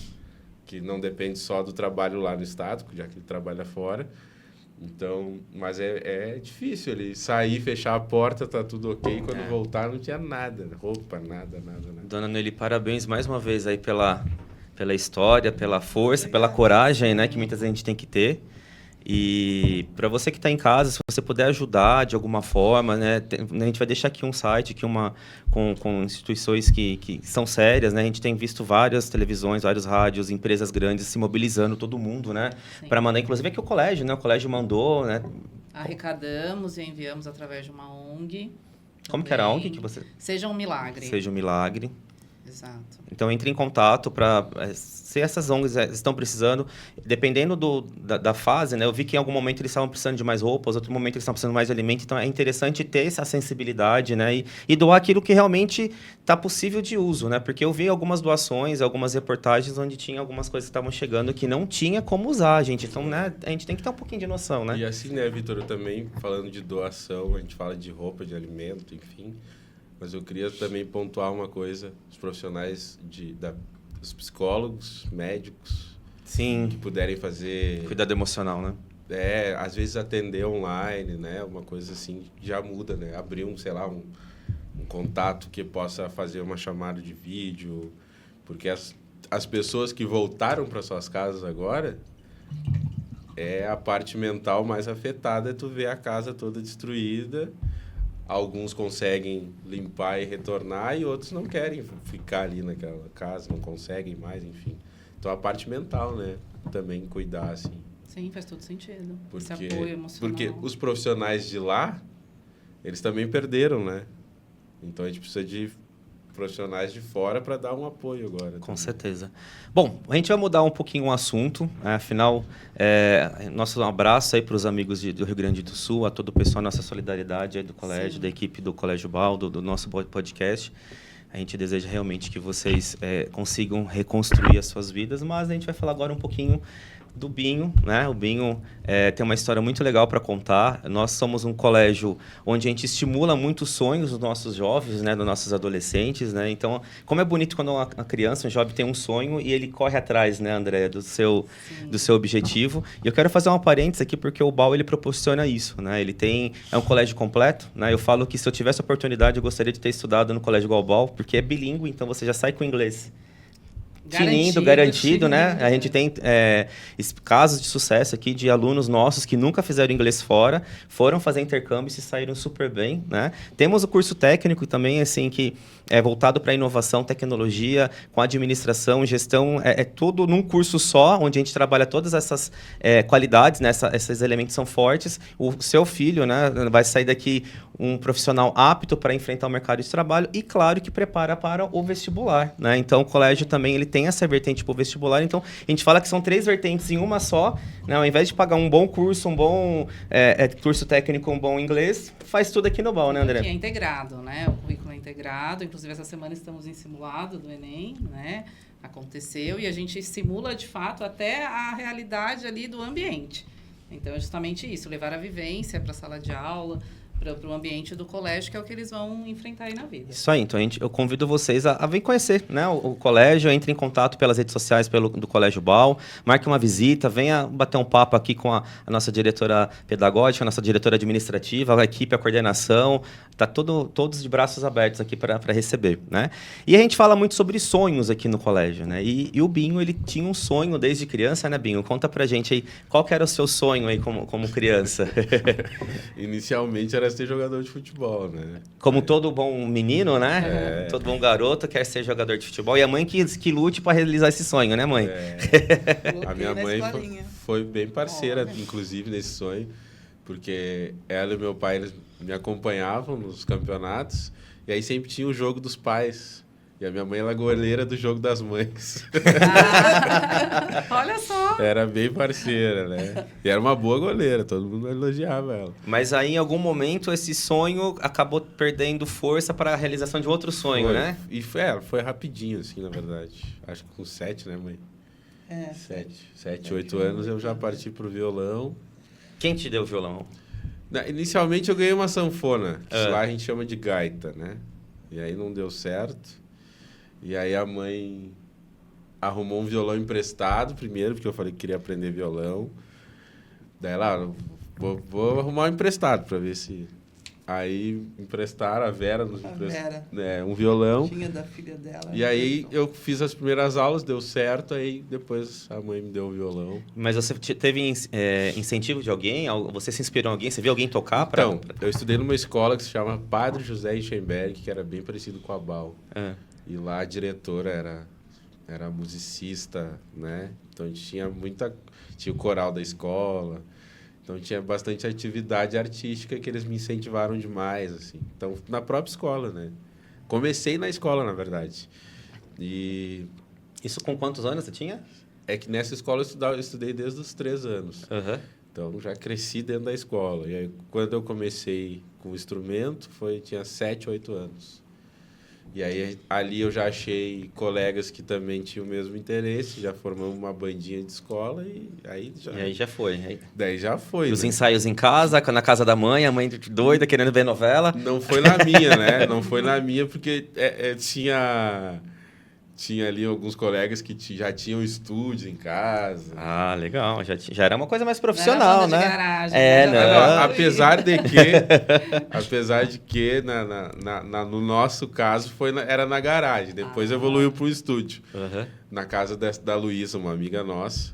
Speaker 1: Que não depende só do trabalho lá no estado, já que ele trabalha fora. Então, mas é difícil ele sair, fechar a porta, tá tudo ok, quando voltar não tinha nada, roupa, nada.
Speaker 2: Dona Noeli, parabéns mais uma vez aí pela história, pela força, pela coragem, né, que muitas vezes a gente tem que ter. E para você que está em casa, se você puder ajudar de alguma forma, né, a gente vai deixar aqui um site aqui com instituições que são sérias, né? A gente tem visto várias televisões, vários rádios, empresas grandes se mobilizando, todo mundo, né, para mandar, inclusive aqui o colégio, né? O colégio mandou, né?
Speaker 3: Arrecadamos e enviamos através de uma ONG.
Speaker 2: Como que era a ONG que você...
Speaker 3: Seja um Milagre.
Speaker 2: Seja um Milagre.
Speaker 3: Exato.
Speaker 2: Então, entre em contato para... Se essas ONGs estão precisando, dependendo da fase, né? Eu vi que em algum momento eles estavam precisando de mais roupas, outro momento eles estavam precisando mais de alimento. Então, é interessante ter essa sensibilidade, né? E doar aquilo que realmente está possível de uso, né? Porque eu vi algumas doações, algumas reportagens onde tinha algumas coisas que estavam chegando que não tinha como usar, gente. Então, né? A gente tem que ter um pouquinho de noção, né?
Speaker 1: E assim, né, Vitor? Eu também, falando de doação, a gente fala de roupa, de alimento, enfim... Mas eu queria também pontuar uma coisa, os profissionais os psicólogos, médicos,
Speaker 2: sim,
Speaker 1: que puderem fazer...
Speaker 2: Cuidado emocional, né?
Speaker 1: Às vezes atender online, né? Uma coisa assim, já muda, né? Abrir um contato que possa fazer uma chamada de vídeo, porque as pessoas que voltaram para suas casas agora, a parte mental mais afetada, é tu ver a casa toda destruída. Alguns conseguem limpar e retornar e outros não querem ficar ali naquela casa, não conseguem mais, enfim. Então, a parte mental, né? Também cuidar, assim.
Speaker 3: Sim, faz todo sentido. Esse apoio emocional.
Speaker 1: Porque os profissionais de lá, eles também perderam, né? Então, a gente precisa de profissionais de fora para dar um apoio agora.
Speaker 2: Com certeza. Bom, a gente vai mudar um pouquinho o assunto, né? Afinal, nosso abraço aí para os amigos do Rio Grande do Sul, a todo o pessoal, nossa solidariedade aí do colégio, sim, da equipe do Colégio Baldo, do nosso podcast. A gente deseja realmente que vocês consigam reconstruir as suas vidas, mas a gente vai falar agora um pouquinho do Binho, né? O Binho tem uma história muito legal para contar. Nós somos um colégio onde a gente estimula muito os sonhos dos nossos jovens, né? Dos nossos adolescentes, né? Então, como é bonito quando uma criança, um jovem tem um sonho e ele corre atrás, né, André, do seu objetivo. E eu quero fazer uma parênteses aqui porque o BAU ele proporciona isso, né? É um colégio completo, né? Eu falo que se eu tivesse a oportunidade eu gostaria de ter estudado no colégio igual ao BAU, porque é bilíngue, então você já sai com inglês garantido, né? A gente tem casos de sucesso aqui de alunos nossos que nunca fizeram inglês fora, foram fazer intercâmbio e se saíram super bem, né? Temos o curso técnico também, assim, que é voltado para inovação, tecnologia, com administração, gestão, é tudo num curso só, onde a gente trabalha todas essas qualidades, né? Esses elementos são fortes. O seu filho, né, vai sair daqui um profissional apto para enfrentar o mercado de trabalho e, claro, que prepara para o vestibular, né? Então, o colégio também ele tem essa vertente para o vestibular. Então, a gente fala que são 3 vertentes em uma só, né? Ao invés de pagar um bom curso, um bom curso técnico, um bom inglês, faz tudo aqui no BAU, né, André?
Speaker 3: Aqui é integrado, né? O currículo é integrado. Inclusive, essa semana estamos em simulado do Enem, né? Aconteceu e a gente simula, de fato, até a realidade ali do ambiente. Então, é justamente isso, levar a vivência para a sala de aula, para o ambiente do colégio, que é o que eles vão enfrentar aí na vida.
Speaker 2: Isso aí, então eu convido vocês a vir conhecer, né, o colégio, entre em contato pelas redes sociais do Colégio BAU, marque uma visita, venha bater um papo aqui com a nossa diretora pedagógica, a nossa diretora administrativa, a equipe, a coordenação, está todos de braços abertos aqui para receber, né? E a gente fala muito sobre sonhos aqui no colégio, né? E o Binho, ele tinha um sonho desde criança, né, Binho? Conta pra gente aí, qual que era o seu sonho aí como criança?
Speaker 1: Inicialmente era ser jogador de futebol, né?
Speaker 2: Como todo bom menino, né? Todo bom garoto quer ser jogador de futebol. E a mãe que lute para realizar esse sonho, né, mãe?
Speaker 1: A minha mãe foi bem parceira, inclusive, nesse sonho. Porque ela e meu pai eles me acompanhavam nos campeonatos. E aí sempre tinha o jogo dos pais. E a minha mãe era goleira do jogo das mães.
Speaker 3: Olha só!
Speaker 1: Era bem parceira, né? E era uma boa goleira, todo mundo elogiava ela.
Speaker 2: Mas aí, em algum momento, esse sonho acabou perdendo força para a realização de outro sonho, né?
Speaker 1: E foi rapidinho, assim, na verdade. Acho que com 7, né, mãe? 7, 8 anos eu já parti pro violão.
Speaker 2: Quem te deu o violão?
Speaker 1: Inicialmente eu ganhei uma sanfona, que lá a gente chama de gaita, né? E aí não deu certo. E aí a mãe arrumou um violão emprestado primeiro, porque eu falei que queria aprender violão. Daí ela, vou arrumar um emprestado para ver se... Aí emprestaram, a Vera nos emprestou um violão.
Speaker 4: Tinha da filha dela.
Speaker 1: E aí eu fiz as primeiras aulas, deu certo, aí depois a mãe me deu o violão.
Speaker 2: Mas você teve incentivo de alguém? Você se inspirou em alguém? Você viu alguém tocar?
Speaker 1: Então, eu estudei numa escola que se chama Padre José Eichenberg, que era bem parecido com a BAU. E lá a diretora era musicista, né? Então a gente tinha o coral da escola, então tinha bastante atividade artística que eles me incentivaram demais, assim. Então, na própria escola, né? Comecei na escola, na verdade. E...
Speaker 2: Isso com quantos anos você tinha?
Speaker 1: É que nessa escola eu estudei desde os 3 anos. Então, já cresci dentro da escola. E aí, quando eu comecei com o instrumento, tinha 7, 8 anos. E aí, ali eu já achei colegas que também tinham o mesmo interesse, já formamos uma bandinha de escola e aí já...
Speaker 2: E aí já foi.
Speaker 1: Daí já foi,
Speaker 2: Os ensaios em casa, na casa da mãe, a mãe doida, querendo ver novela.
Speaker 1: Não foi na minha, né? Não foi na minha, porque tinha ali alguns colegas que já tinham estúdio em casa.
Speaker 2: Ah, legal. Já era uma coisa mais profissional, né?
Speaker 3: De garagem,
Speaker 1: não. Apesar de que no nosso caso era na garagem. Depois evoluiu para o estúdio. Na casa da Luísa, uma amiga nossa.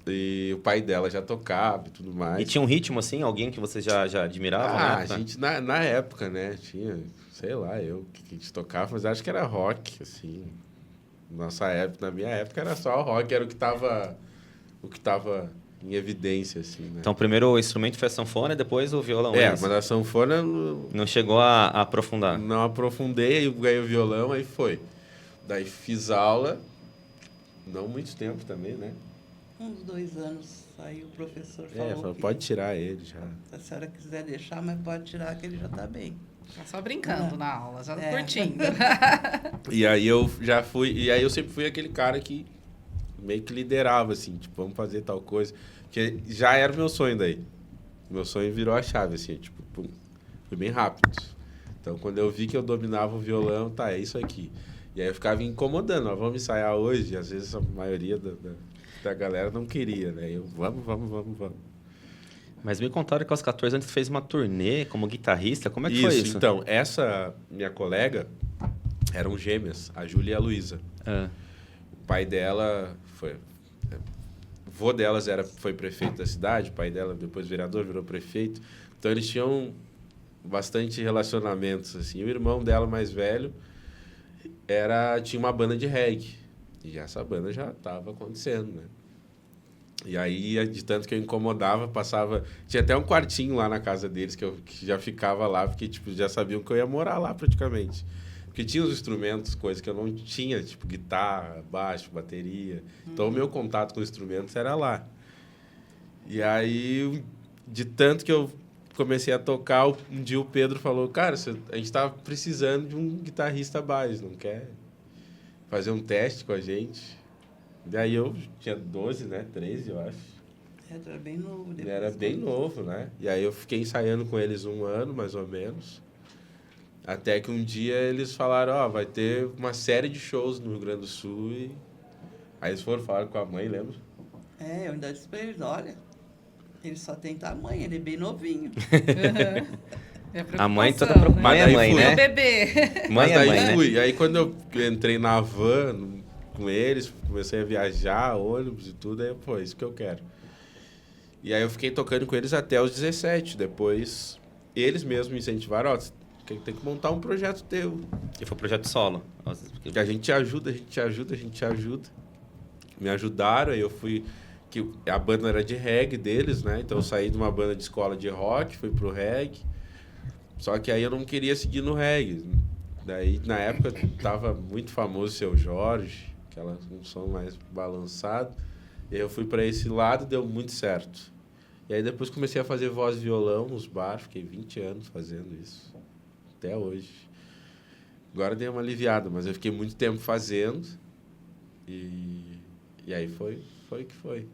Speaker 1: E o pai dela já tocava e tudo mais.
Speaker 2: E tinha um ritmo assim? Alguém que você já admirava?
Speaker 1: A gente na época, né? Tinha, sei lá, que a gente tocava, mas acho que era rock, assim. Na minha época era só o rock, era o que tava em evidência, assim, né?
Speaker 2: Então, primeiro o instrumento foi a sanfona e depois o violão.
Speaker 1: Mas a sanfona...
Speaker 2: Não chegou a aprofundar.
Speaker 1: Não aprofundei, aí ganhei o violão, aí foi. Daí fiz aula, não muito tempo também, né?
Speaker 4: Uns 2 anos, aí o professor falou que...
Speaker 1: Pode tirar ele já.
Speaker 4: Se a senhora quiser deixar, mas pode tirar que ele já está bem.
Speaker 3: Tá só brincando na aula, curtindo.
Speaker 1: E aí eu sempre fui aquele cara que meio que liderava, assim, tipo, vamos fazer tal coisa. Porque já era o meu sonho daí. Meu sonho virou a chave, assim, tipo, pum, foi bem rápido. Então, quando eu vi que eu dominava o violão, tá, é isso aqui. E aí eu ficava incomodando, ó, vamos ensaiar hoje. E às vezes a maioria da galera não queria, né? Eu, vamos.
Speaker 2: Mas me contaram que aos 14 anos você fez uma turnê como guitarrista. Como é que foi isso?
Speaker 1: Então, essa minha colega eram gêmeas, a Júlia e a Luísa. O pai dela foi... O vô delas foi prefeito da cidade, o pai dela depois vereador, virou prefeito. Então, eles tinham bastante relacionamentos, assim. O irmão dela mais velho tinha uma banda de reggae. E essa banda já estava acontecendo, né? E aí, de tanto que eu incomodava, passava... Tinha até um quartinho lá na casa deles que já ficava lá, porque tipo, já sabiam que eu ia morar lá praticamente. Porque tinha os instrumentos, coisas que eu não tinha, tipo guitarra, baixo, bateria. Então, o meu contato com instrumentos era lá. E aí, de tanto que eu comecei a tocar, um dia o Pedro falou, cara, a gente tá precisando de um guitarrista baixo, não quer fazer um teste com a gente? Daí eu tinha 12, né? 13, eu acho.
Speaker 4: Era bem novo.
Speaker 1: Era bem novo, né? E aí eu fiquei ensaiando com eles 1 ano, mais ou menos. Até que um dia eles falaram, ó, vai ter uma série de shows no Rio Grande do Sul. E... Aí eles foram falar com a mãe, lembra?
Speaker 4: Eu ainda disse pra eles, olha, ele só tem tamanho, ele é bem novinho.
Speaker 2: A mãe toda preocupada. Mãe é mãe, né?
Speaker 3: O bebê.
Speaker 2: Mãe é mãe, né?
Speaker 1: Fui. E aí quando eu entrei na van com eles, comecei a viajar, ônibus e tudo, aí, pô, isso que eu quero. E aí eu fiquei tocando com eles até os 17. Depois, eles mesmos me incentivaram, ó, tem que montar um projeto teu.
Speaker 2: E foi um projeto solo.
Speaker 1: Que a gente te ajuda. Me ajudaram, aí eu fui... Que a banda era de reggae deles, né? Então eu saí de uma banda de escola de rock, fui pro reggae. Só que aí eu não queria seguir no reggae. Daí, na época, tava muito famoso o Seu Jorge, um som mais balançado. E aí eu fui para esse lado, deu muito certo. E aí depois comecei a fazer voz e violão nos bares, fiquei 20 anos fazendo isso. Até hoje. Agora dei uma aliviada, mas eu fiquei muito tempo fazendo. E aí foi que foi.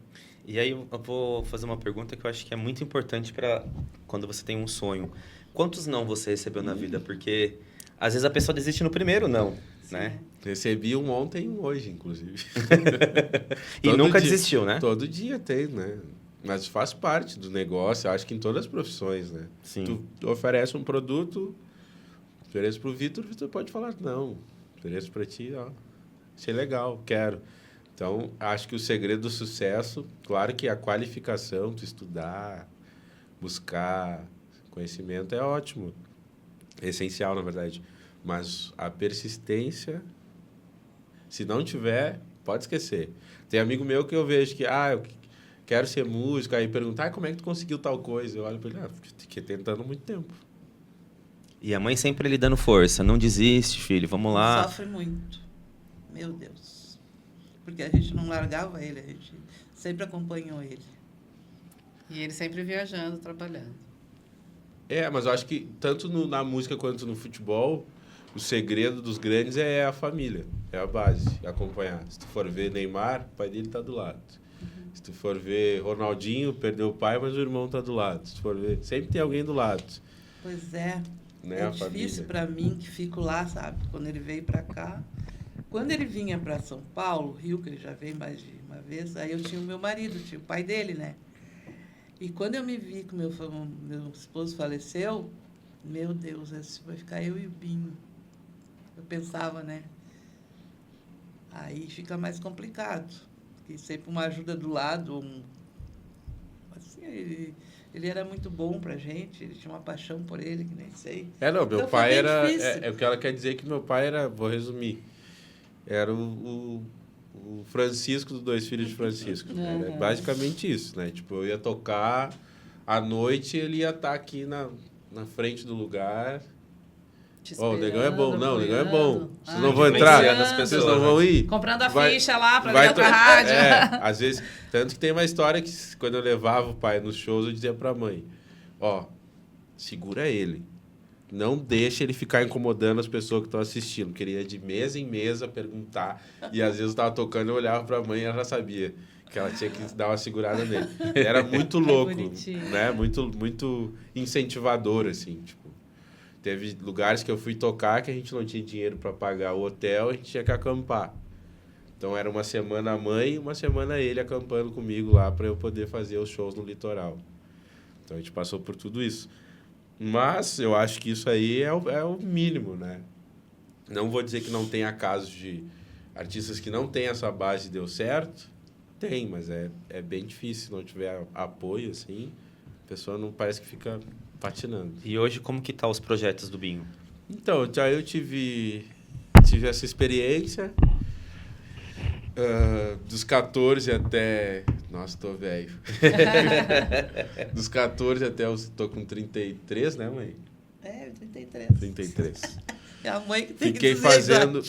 Speaker 2: E aí eu vou fazer uma pergunta que eu acho que é muito importante para quando você tem um sonho. Quantos não você recebeu na vida? Porque às vezes a pessoa desiste no primeiro não, né?
Speaker 1: Recebi um ontem e um hoje, inclusive.
Speaker 2: E nunca desistiu, né?
Speaker 1: Todo dia tem, né? Mas faz parte do negócio, eu acho que em todas as profissões, né?
Speaker 2: Sim.
Speaker 1: Tu oferece um produto, oferece pro Vitor, o Vitor pode falar, não, ofereço para ti, ó, achei legal, quero. Então, acho que o segredo do sucesso, claro que a qualificação, tu estudar, buscar conhecimento é ótimo, é essencial, na verdade. Mas a persistência, se não tiver, pode esquecer. Tem amigo meu que eu vejo que, eu quero ser músico, aí pergunta, como é que tu conseguiu tal coisa? Eu olho para ele, fiquei tentando há muito tempo.
Speaker 2: E a mãe sempre lhe dando força, não desiste, filho, vamos lá.
Speaker 4: Sofre muito, meu Deus. Porque a gente não largava ele, a gente sempre acompanhou ele.
Speaker 3: E ele sempre viajando, trabalhando.
Speaker 1: Mas eu acho que tanto na música quanto no futebol, o segredo dos grandes é a família, é a base, acompanhar. Se tu for ver Neymar, o pai dele tá do lado. Se tu for ver Ronaldinho, perdeu o pai, mas o irmão tá do lado. Se tu for ver, sempre tem alguém do lado.
Speaker 4: Pois é.
Speaker 1: Né,
Speaker 4: é difícil para mim, que fico lá, sabe? Quando ele veio para cá. Quando ele vinha para São Paulo, Rio, que ele já veio mais de uma vez, aí eu tinha o meu marido, tinha o pai dele, né? E quando eu me vi que meu esposo faleceu, meu Deus, vai ficar eu e o Binho. Eu pensava, né? Aí fica mais complicado. Porque sempre uma ajuda do lado. Assim, ele era muito bom pra gente, ele tinha uma paixão por ele, que nem sei.
Speaker 1: Meu
Speaker 4: então,
Speaker 1: pai era... É o que ela quer dizer que meu pai era, vou resumir, era o Francisco dos Dois Filhos de Francisco. Né? Era basicamente isso, né? Tipo, eu ia tocar à noite, ele ia estar aqui na frente do lugar. O Negão é bom. Não, o Negão é bom. Vocês não vão entrar? Vocês não vão ir?
Speaker 3: Comprando a ficha lá para ligar pra rádio.
Speaker 1: Às vezes... Tanto que tem uma história que, quando eu levava o pai nos shows, eu dizia pra mãe, segura ele. não deixa ele ficar incomodando as pessoas que estão assistindo. Queria de mesa em mesa perguntar. E às vezes eu estava tocando, eu olhava para a mãe e ela já sabia que ela tinha que dar uma segurada nele. Era muito louco, né? Muito incentivador, assim, tipo. Teve lugares que eu fui tocar que a gente não tinha dinheiro para pagar o hotel, a gente tinha que acampar. Então era uma semana a mãe e uma semana ele acampando comigo lá para eu poder fazer os shows no litoral. Então a gente passou por tudo isso. Mas eu acho que isso aí é o mínimo, né? Não vou dizer que não tenha casos de artistas que não têm essa base e deu certo. Tem, mas é bem difícil. Se não tiver apoio, assim, a pessoa não parece que fica patinando.
Speaker 2: E hoje, como que tá os projetos do Binho?
Speaker 1: Então, já eu tive essa experiência. Dos 14 até... Nossa, tô velho. Dos 14 até os... Tô com 33, né, mãe?
Speaker 4: 33.
Speaker 1: 33.
Speaker 4: É a mãe que tem
Speaker 1: Fiquei
Speaker 4: que dizer
Speaker 1: fazendo...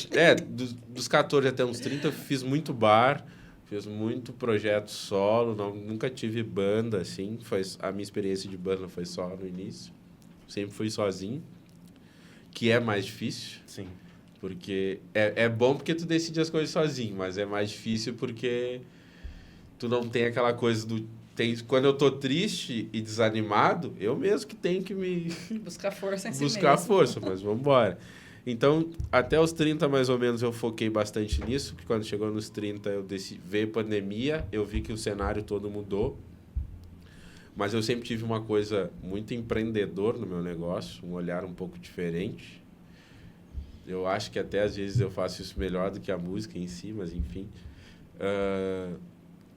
Speaker 1: dos 14 até uns 30, eu fiz muito bar, fiz muito projeto solo, nunca tive banda, assim. A minha experiência de banda foi só no início. Sempre fui sozinho, que é mais difícil.
Speaker 2: Sim.
Speaker 1: Porque é bom porque tu decide as coisas sozinho, mas é mais difícil porque tu não tem aquela coisa do... Quando eu tô triste e desanimado, eu mesmo que tenho que me...
Speaker 3: Buscar força em si
Speaker 1: Buscar
Speaker 3: mesmo.
Speaker 1: força, mas vamos embora. Então, até os 30, mais ou menos, eu foquei bastante nisso, porque quando chegou nos 30, veio pandemia, eu vi que o cenário todo mudou. Mas eu sempre tive uma coisa muito empreendedor no meu negócio, um olhar um pouco diferente. Eu acho que até às vezes eu faço isso melhor do que a música em si, mas enfim.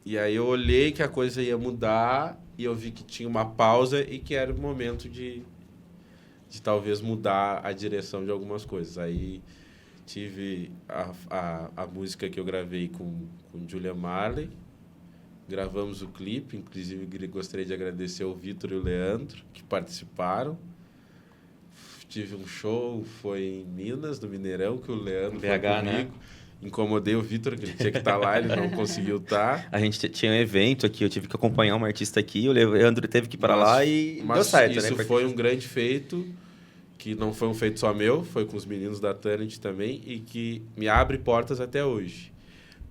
Speaker 1: E aí eu olhei que a coisa ia mudar e eu vi que tinha uma pausa e que era o momento de talvez mudar a direção de algumas coisas. Aí tive a música que eu gravei com Julia Marley, gravamos o clipe, inclusive gostaria de agradecer o Vitor e o Leandro, que participaram. Tive um show, foi em Minas, no Mineirão, que o Leandro foi comigo. Né? Incomodei o Vitor, que ele tinha que estar lá, ele não conseguiu estar.
Speaker 2: A gente tinha um evento aqui, eu tive que acompanhar uma artista aqui, o Leandro teve que ir para lá e deu certo.
Speaker 1: Isso,
Speaker 2: né?
Speaker 1: Foi um grande feito, que não foi um feito só meu, foi com os meninos da Tanit também, e que me abre portas até hoje.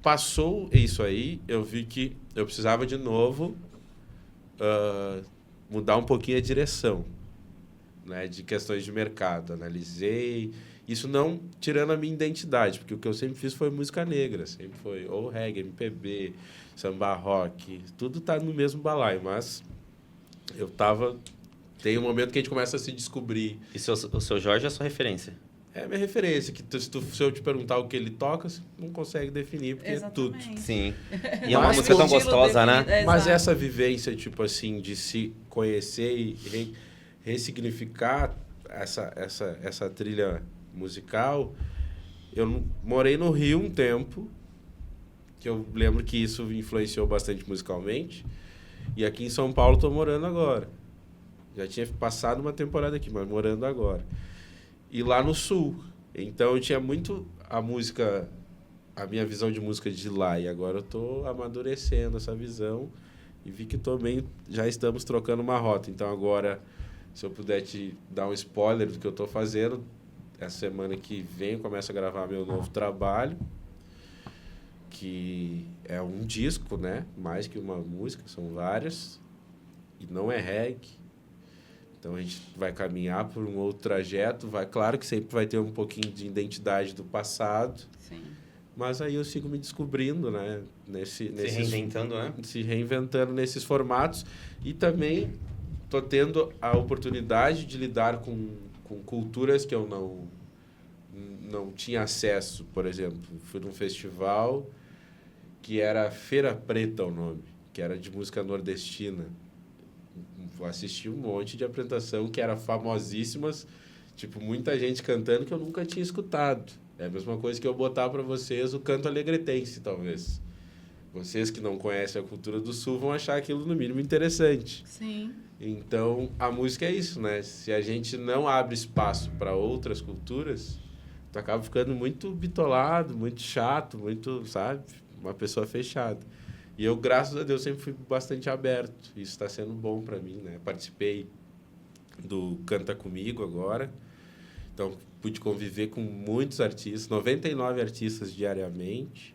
Speaker 1: Passou isso aí, eu vi que eu precisava de novo mudar um pouquinho a direção, né, de questões de mercado. Analisei isso, não tirando a minha identidade, porque o que eu sempre fiz foi música negra, sempre foi ou reggae, MPB, samba rock, tudo tá no mesmo balaio, mas eu tava... Tem um momento que a gente começa a se descobrir.
Speaker 2: E o seu Jorge é a sua referência?
Speaker 1: É a minha referência, que se eu te perguntar o que ele toca, você não consegue definir, porque
Speaker 3: Exatamente.
Speaker 1: é tudo.
Speaker 2: Sim. E é uma música tão gostosa, né?
Speaker 1: Mas essa vivência, tipo assim, de se conhecer e ressignificar essa trilha musical. Eu morei no Rio um tempo, que eu lembro que isso influenciou bastante musicalmente, e aqui em São Paulo estou morando agora. Já tinha passado uma temporada aqui, mas morando agora. E lá no Sul. Então eu tinha muito a minha visão de música de lá, e agora eu estou amadurecendo essa visão e vi que também já estamos trocando uma rota. Então agora, se eu puder te dar um spoiler do que eu estou fazendo, essa semana que vem eu começo a gravar meu novo trabalho, que é um disco, né? Mais que uma música, são várias, e não é reggae. Então a gente vai caminhar por um outro trajeto, claro que sempre vai ter um pouquinho de identidade do passado.
Speaker 3: Sim.
Speaker 1: Mas aí eu sigo me descobrindo, né?
Speaker 2: Se reinventando, né?
Speaker 1: Se reinventando nesses formatos. E também estou tendo a oportunidade de lidar com culturas que eu não tinha acesso. Por exemplo, fui num festival que era Feira Preta o nome, que era de música nordestina. Assisti um monte de apresentação que eram famosíssimas, tipo, muita gente cantando que eu nunca tinha escutado. É a mesma coisa que eu botar para vocês o canto alegretense, talvez. Vocês que não conhecem a cultura do Sul vão achar aquilo, no mínimo, interessante.
Speaker 3: Sim.
Speaker 1: Então, a música é isso, né? Se a gente não abre espaço para outras culturas, tu acaba ficando muito bitolado, muito chato, muito, sabe? Uma pessoa fechada. E eu, graças a Deus, sempre fui bastante aberto. Isso está sendo bom para mim, né? Participei do Canta Comigo agora. Então, pude conviver com muitos artistas, 99 artistas diariamente.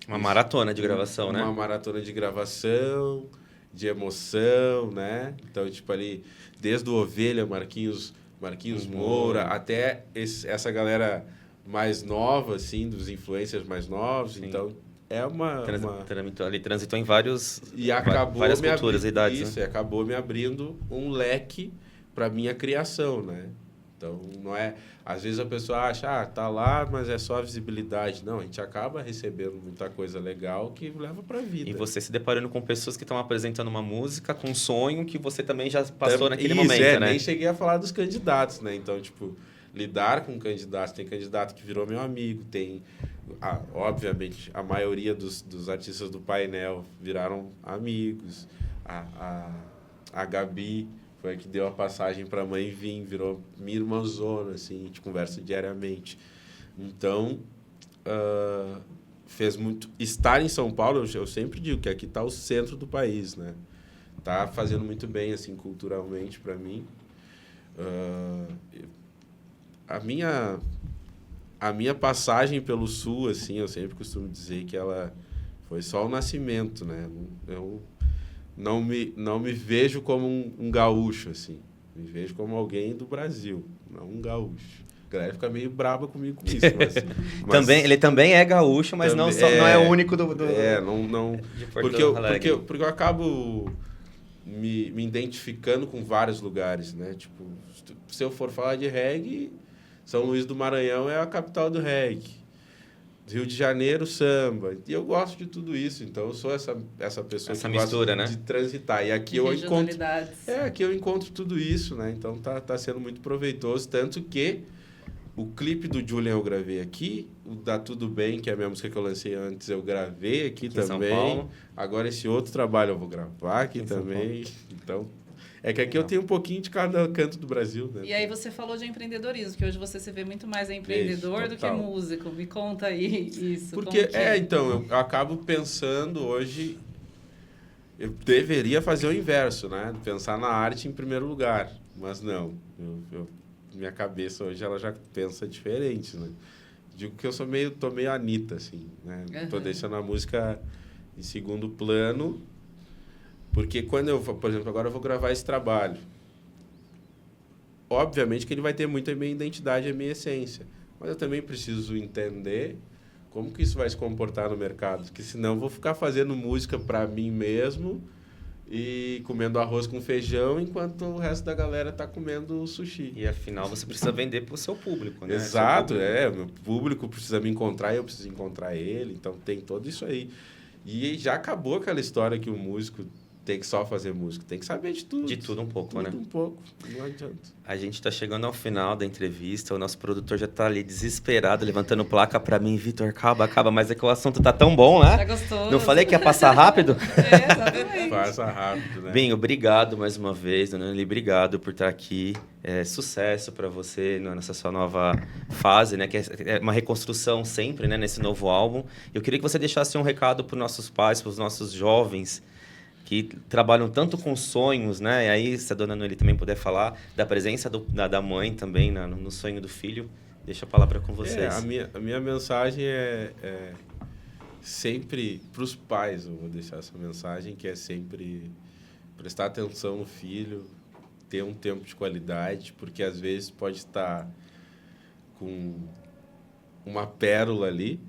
Speaker 2: Uma maratona de gravação, né?
Speaker 1: Uma maratona de gravação, de emoção, né? Então, tipo, ali, desde o Ovelha, Marquinhos Moura, até essa galera mais nova, assim, dos influencers mais novos. Sim. Então, é
Speaker 2: transitou em várias culturas e idades.
Speaker 1: Isso,
Speaker 2: né?
Speaker 1: E acabou me abrindo um leque para minha criação, né? Então, não é... Às vezes a pessoa acha, tá lá, mas é só a visibilidade. Não, a gente acaba recebendo muita coisa legal que leva para a vida.
Speaker 2: E você se deparando com pessoas que estão apresentando uma música com um sonho que você também já passou naquele momento, né?
Speaker 1: Nem cheguei a falar dos candidatos, né? Então, tipo, lidar com candidatos. Tem candidato que virou meu amigo, tem... obviamente, a maioria dos artistas do painel viraram amigos. A Gabi... foi a que deu a passagem para a mãe vir, virou minha irmãzona, assim, a gente conversa diariamente. Então, fez muito... Estar em São Paulo, eu sempre digo que aqui está o centro do país, né? Tá fazendo muito bem, assim, culturalmente para mim. A minha passagem pelo Sul, assim, eu sempre costumo dizer que ela foi só o nascimento, né? Eu não me vejo como um gaúcho, assim. Me vejo como alguém do Brasil, não um gaúcho. A galera fica meio braba comigo com isso. Mas
Speaker 2: ele também é gaúcho, mas não é o único do
Speaker 1: de Porto Alegre. Porque eu acabo me identificando com vários lugares, né? Tipo, se eu for falar de reggae, São Luís do Maranhão é a capital do reggae. Rio de Janeiro, samba. E eu gosto de tudo isso. Então, eu sou essa pessoa que
Speaker 2: mistura,
Speaker 1: gosta de transitar. E aqui aqui eu encontro tudo isso, né? Então, tá sendo muito proveitoso. Tanto que o clipe do Julian eu gravei aqui. O Da Tudo Bem, que é a minha música que eu lancei antes, eu gravei aqui também. Em São Paulo. Agora, esse outro trabalho eu vou gravar aqui também. Então... É que aqui eu tenho um pouquinho de cada canto do Brasil, né?
Speaker 3: E aí você falou de empreendedorismo, que hoje você se vê muito mais empreendedor do que músico. Me conta aí isso.
Speaker 1: Porque, então, eu acabo pensando hoje... Eu deveria fazer o inverso, né? Pensar na arte em primeiro lugar. Mas não. Minha cabeça hoje, ela já pensa diferente, né? Digo que eu tô meio Anitta, assim, né? Uhum. Tô deixando a música em segundo plano... Porque quando por exemplo, agora eu vou gravar esse trabalho. Obviamente que ele vai ter muito a minha identidade, a minha essência. Mas eu também preciso entender como que isso vai se comportar no mercado. Porque senão eu vou ficar fazendo música para mim mesmo e comendo arroz com feijão enquanto o resto da galera tá comendo sushi.
Speaker 2: E afinal você precisa vender para o seu público, né?
Speaker 1: Exato, o meu público precisa me encontrar e eu preciso encontrar ele. Então tem tudo isso aí. E já acabou aquela história que o músico tem que só fazer música, tem que saber de tudo.
Speaker 2: De tudo um pouco, né?
Speaker 1: De tudo um pouco, não adianta.
Speaker 2: A gente está chegando ao final da entrevista, o nosso produtor já está ali desesperado, levantando placa para mim, Vitor, acaba, mas é que o assunto tá tão bom, né?
Speaker 3: Tá gostoso.
Speaker 2: Não falei que ia passar rápido?
Speaker 3: Exatamente.
Speaker 1: Passa rápido, né?
Speaker 2: Binho, obrigado mais uma vez, dona Nelly, obrigado por estar aqui. Sucesso para você nessa sua nova fase, né? Que é uma reconstrução sempre, né? Nesse novo álbum. Eu queria que você deixasse um recado para os nossos pais, para os nossos jovens, que trabalham tanto com sonhos, né? E aí, se a dona Noeli também puder falar da presença da mãe também no sonho do filho, deixa a palavra com vocês.
Speaker 1: A minha mensagem é sempre para os pais, eu vou deixar essa mensagem, que é sempre prestar atenção no filho, ter um tempo de qualidade, porque às vezes pode estar com uma pérola ali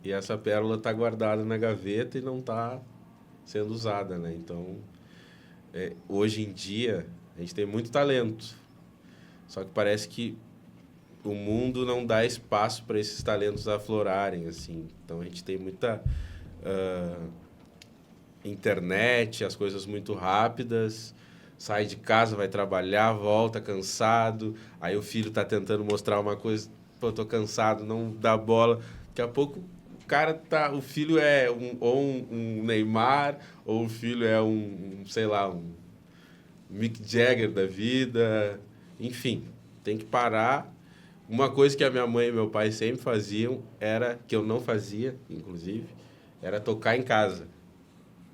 Speaker 1: e essa pérola está guardada na gaveta e não está sendo usada, né? Então, hoje em dia, a gente tem muito talento. Só que parece que o mundo não dá espaço para esses talentos aflorarem, assim. Então, a gente tem muita internet, as coisas muito rápidas. Sai de casa, vai trabalhar, volta cansado. Aí o filho está tentando mostrar uma coisa. Pô, eu tô cansado, não dá bola. Daqui a pouco... o filho é um Neymar, ou o filho é um Mick Jagger da vida. Enfim, tem que parar. Uma coisa que a minha mãe e meu pai sempre faziam, que eu não fazia, inclusive, era tocar em casa.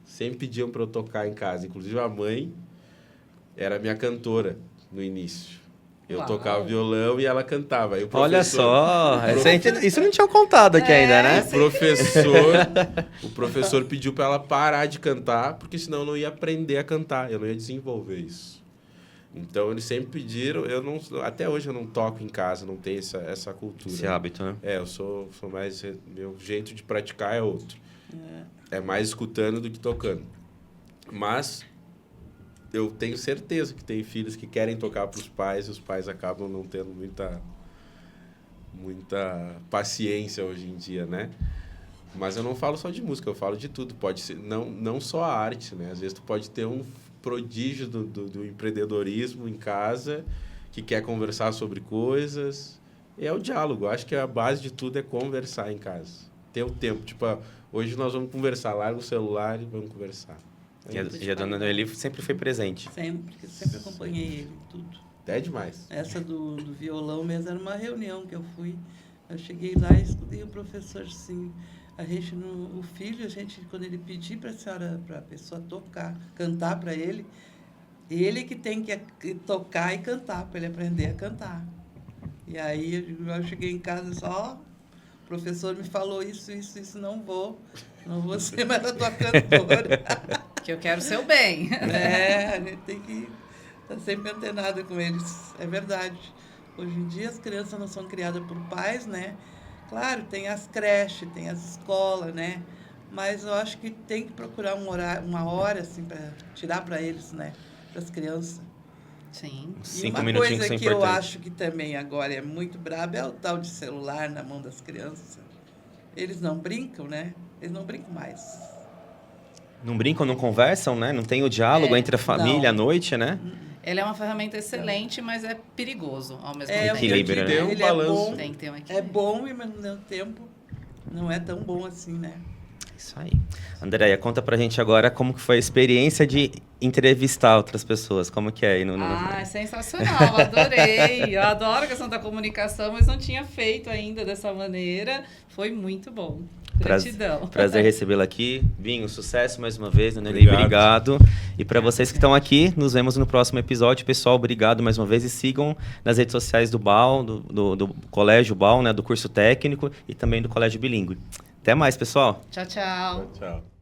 Speaker 1: Sempre pediam para eu tocar em casa. Inclusive, a mãe era minha cantora no início. Eu
Speaker 3: Uau.
Speaker 1: tocava violão e ela cantava. Aí o
Speaker 2: Olha
Speaker 1: professor,
Speaker 2: só, isso não tinha contado aqui ainda, né?
Speaker 1: o professor pediu para ela parar de cantar, porque senão eu não ia aprender a cantar, eu não ia desenvolver isso. Então, eles sempre pediram, até hoje eu não toco em casa, não tenho essa cultura.
Speaker 2: Esse hábito, né?
Speaker 1: Eu sou mais, meu jeito de praticar é outro. É mais escutando do que tocando. Mas eu tenho certeza que tem filhos que querem tocar para os pais e os pais acabam não tendo muita paciência hoje em dia, né? Mas eu não falo só de música, eu falo de tudo. Pode ser, não só a arte, né? Às vezes tu pode ter um prodígio do empreendedorismo em casa que quer conversar sobre coisas. É o diálogo. Eu acho que a base de tudo é conversar em casa. Ter o tempo. Tipo, hoje nós vamos conversar. Larga o celular e vamos conversar.
Speaker 2: E a dona Noeli sempre foi presente.
Speaker 4: Sempre acompanhei ele em tudo.
Speaker 1: Até demais.
Speaker 4: Essa do violão mesmo era uma reunião que eu fui. Eu cheguei lá e escutei o professor assim. O filho, quando ele pedir para a pessoa tocar, cantar para ele que tem que tocar e cantar, para ele aprender a cantar. E aí eu cheguei em casa só, o professor me falou isso, não vou ser mais a tua cantora.
Speaker 3: Que eu quero seu bem.
Speaker 4: A gente tem que estar sempre antenado com eles, é verdade. Hoje em dia as crianças não são criadas por pais, né? Claro, tem as creches, tem as escolas, né? Mas eu acho que tem que procurar uma hora, assim, para tirar para eles, né? Para as crianças.
Speaker 3: Sim.
Speaker 2: 5
Speaker 4: uma
Speaker 2: minutinhos
Speaker 4: coisa
Speaker 2: são
Speaker 4: que eu
Speaker 2: importantes.
Speaker 4: acho que também agora é muito brabo é o tal de celular na mão das crianças. Eles não brincam, né? Eles não brincam mais.
Speaker 2: Não brincam, não conversam, né? Não tem o diálogo entre a família à noite, né?
Speaker 3: Ele é uma ferramenta excelente, mas é perigoso ao mesmo
Speaker 4: É,
Speaker 3: tempo.
Speaker 2: Equilíbrio, né?
Speaker 1: Tem um balanço.
Speaker 3: Tem que ter um
Speaker 4: É
Speaker 3: equilíbrio.
Speaker 4: bom e, mas no mesmo tempo, não é tão bom assim, né?
Speaker 2: Isso aí. Andréia, conta pra gente agora como que foi a experiência de entrevistar outras pessoas. Como que é aí no...
Speaker 3: É sensacional, adorei. Eu adoro a questão da comunicação, mas não tinha feito ainda dessa maneira. Foi muito bom. Gratidão.
Speaker 2: Prazer recebê-la aqui. Vinho, sucesso mais uma vez, Dona Eli, obrigado. E para vocês que estão aqui, nos vemos no próximo episódio. Pessoal, obrigado mais uma vez e sigam nas redes sociais do BAL, do Colégio BAL, né, do curso técnico e também do Colégio Bilíngue. Até mais, pessoal.
Speaker 3: Tchau, tchau.
Speaker 1: Tchau.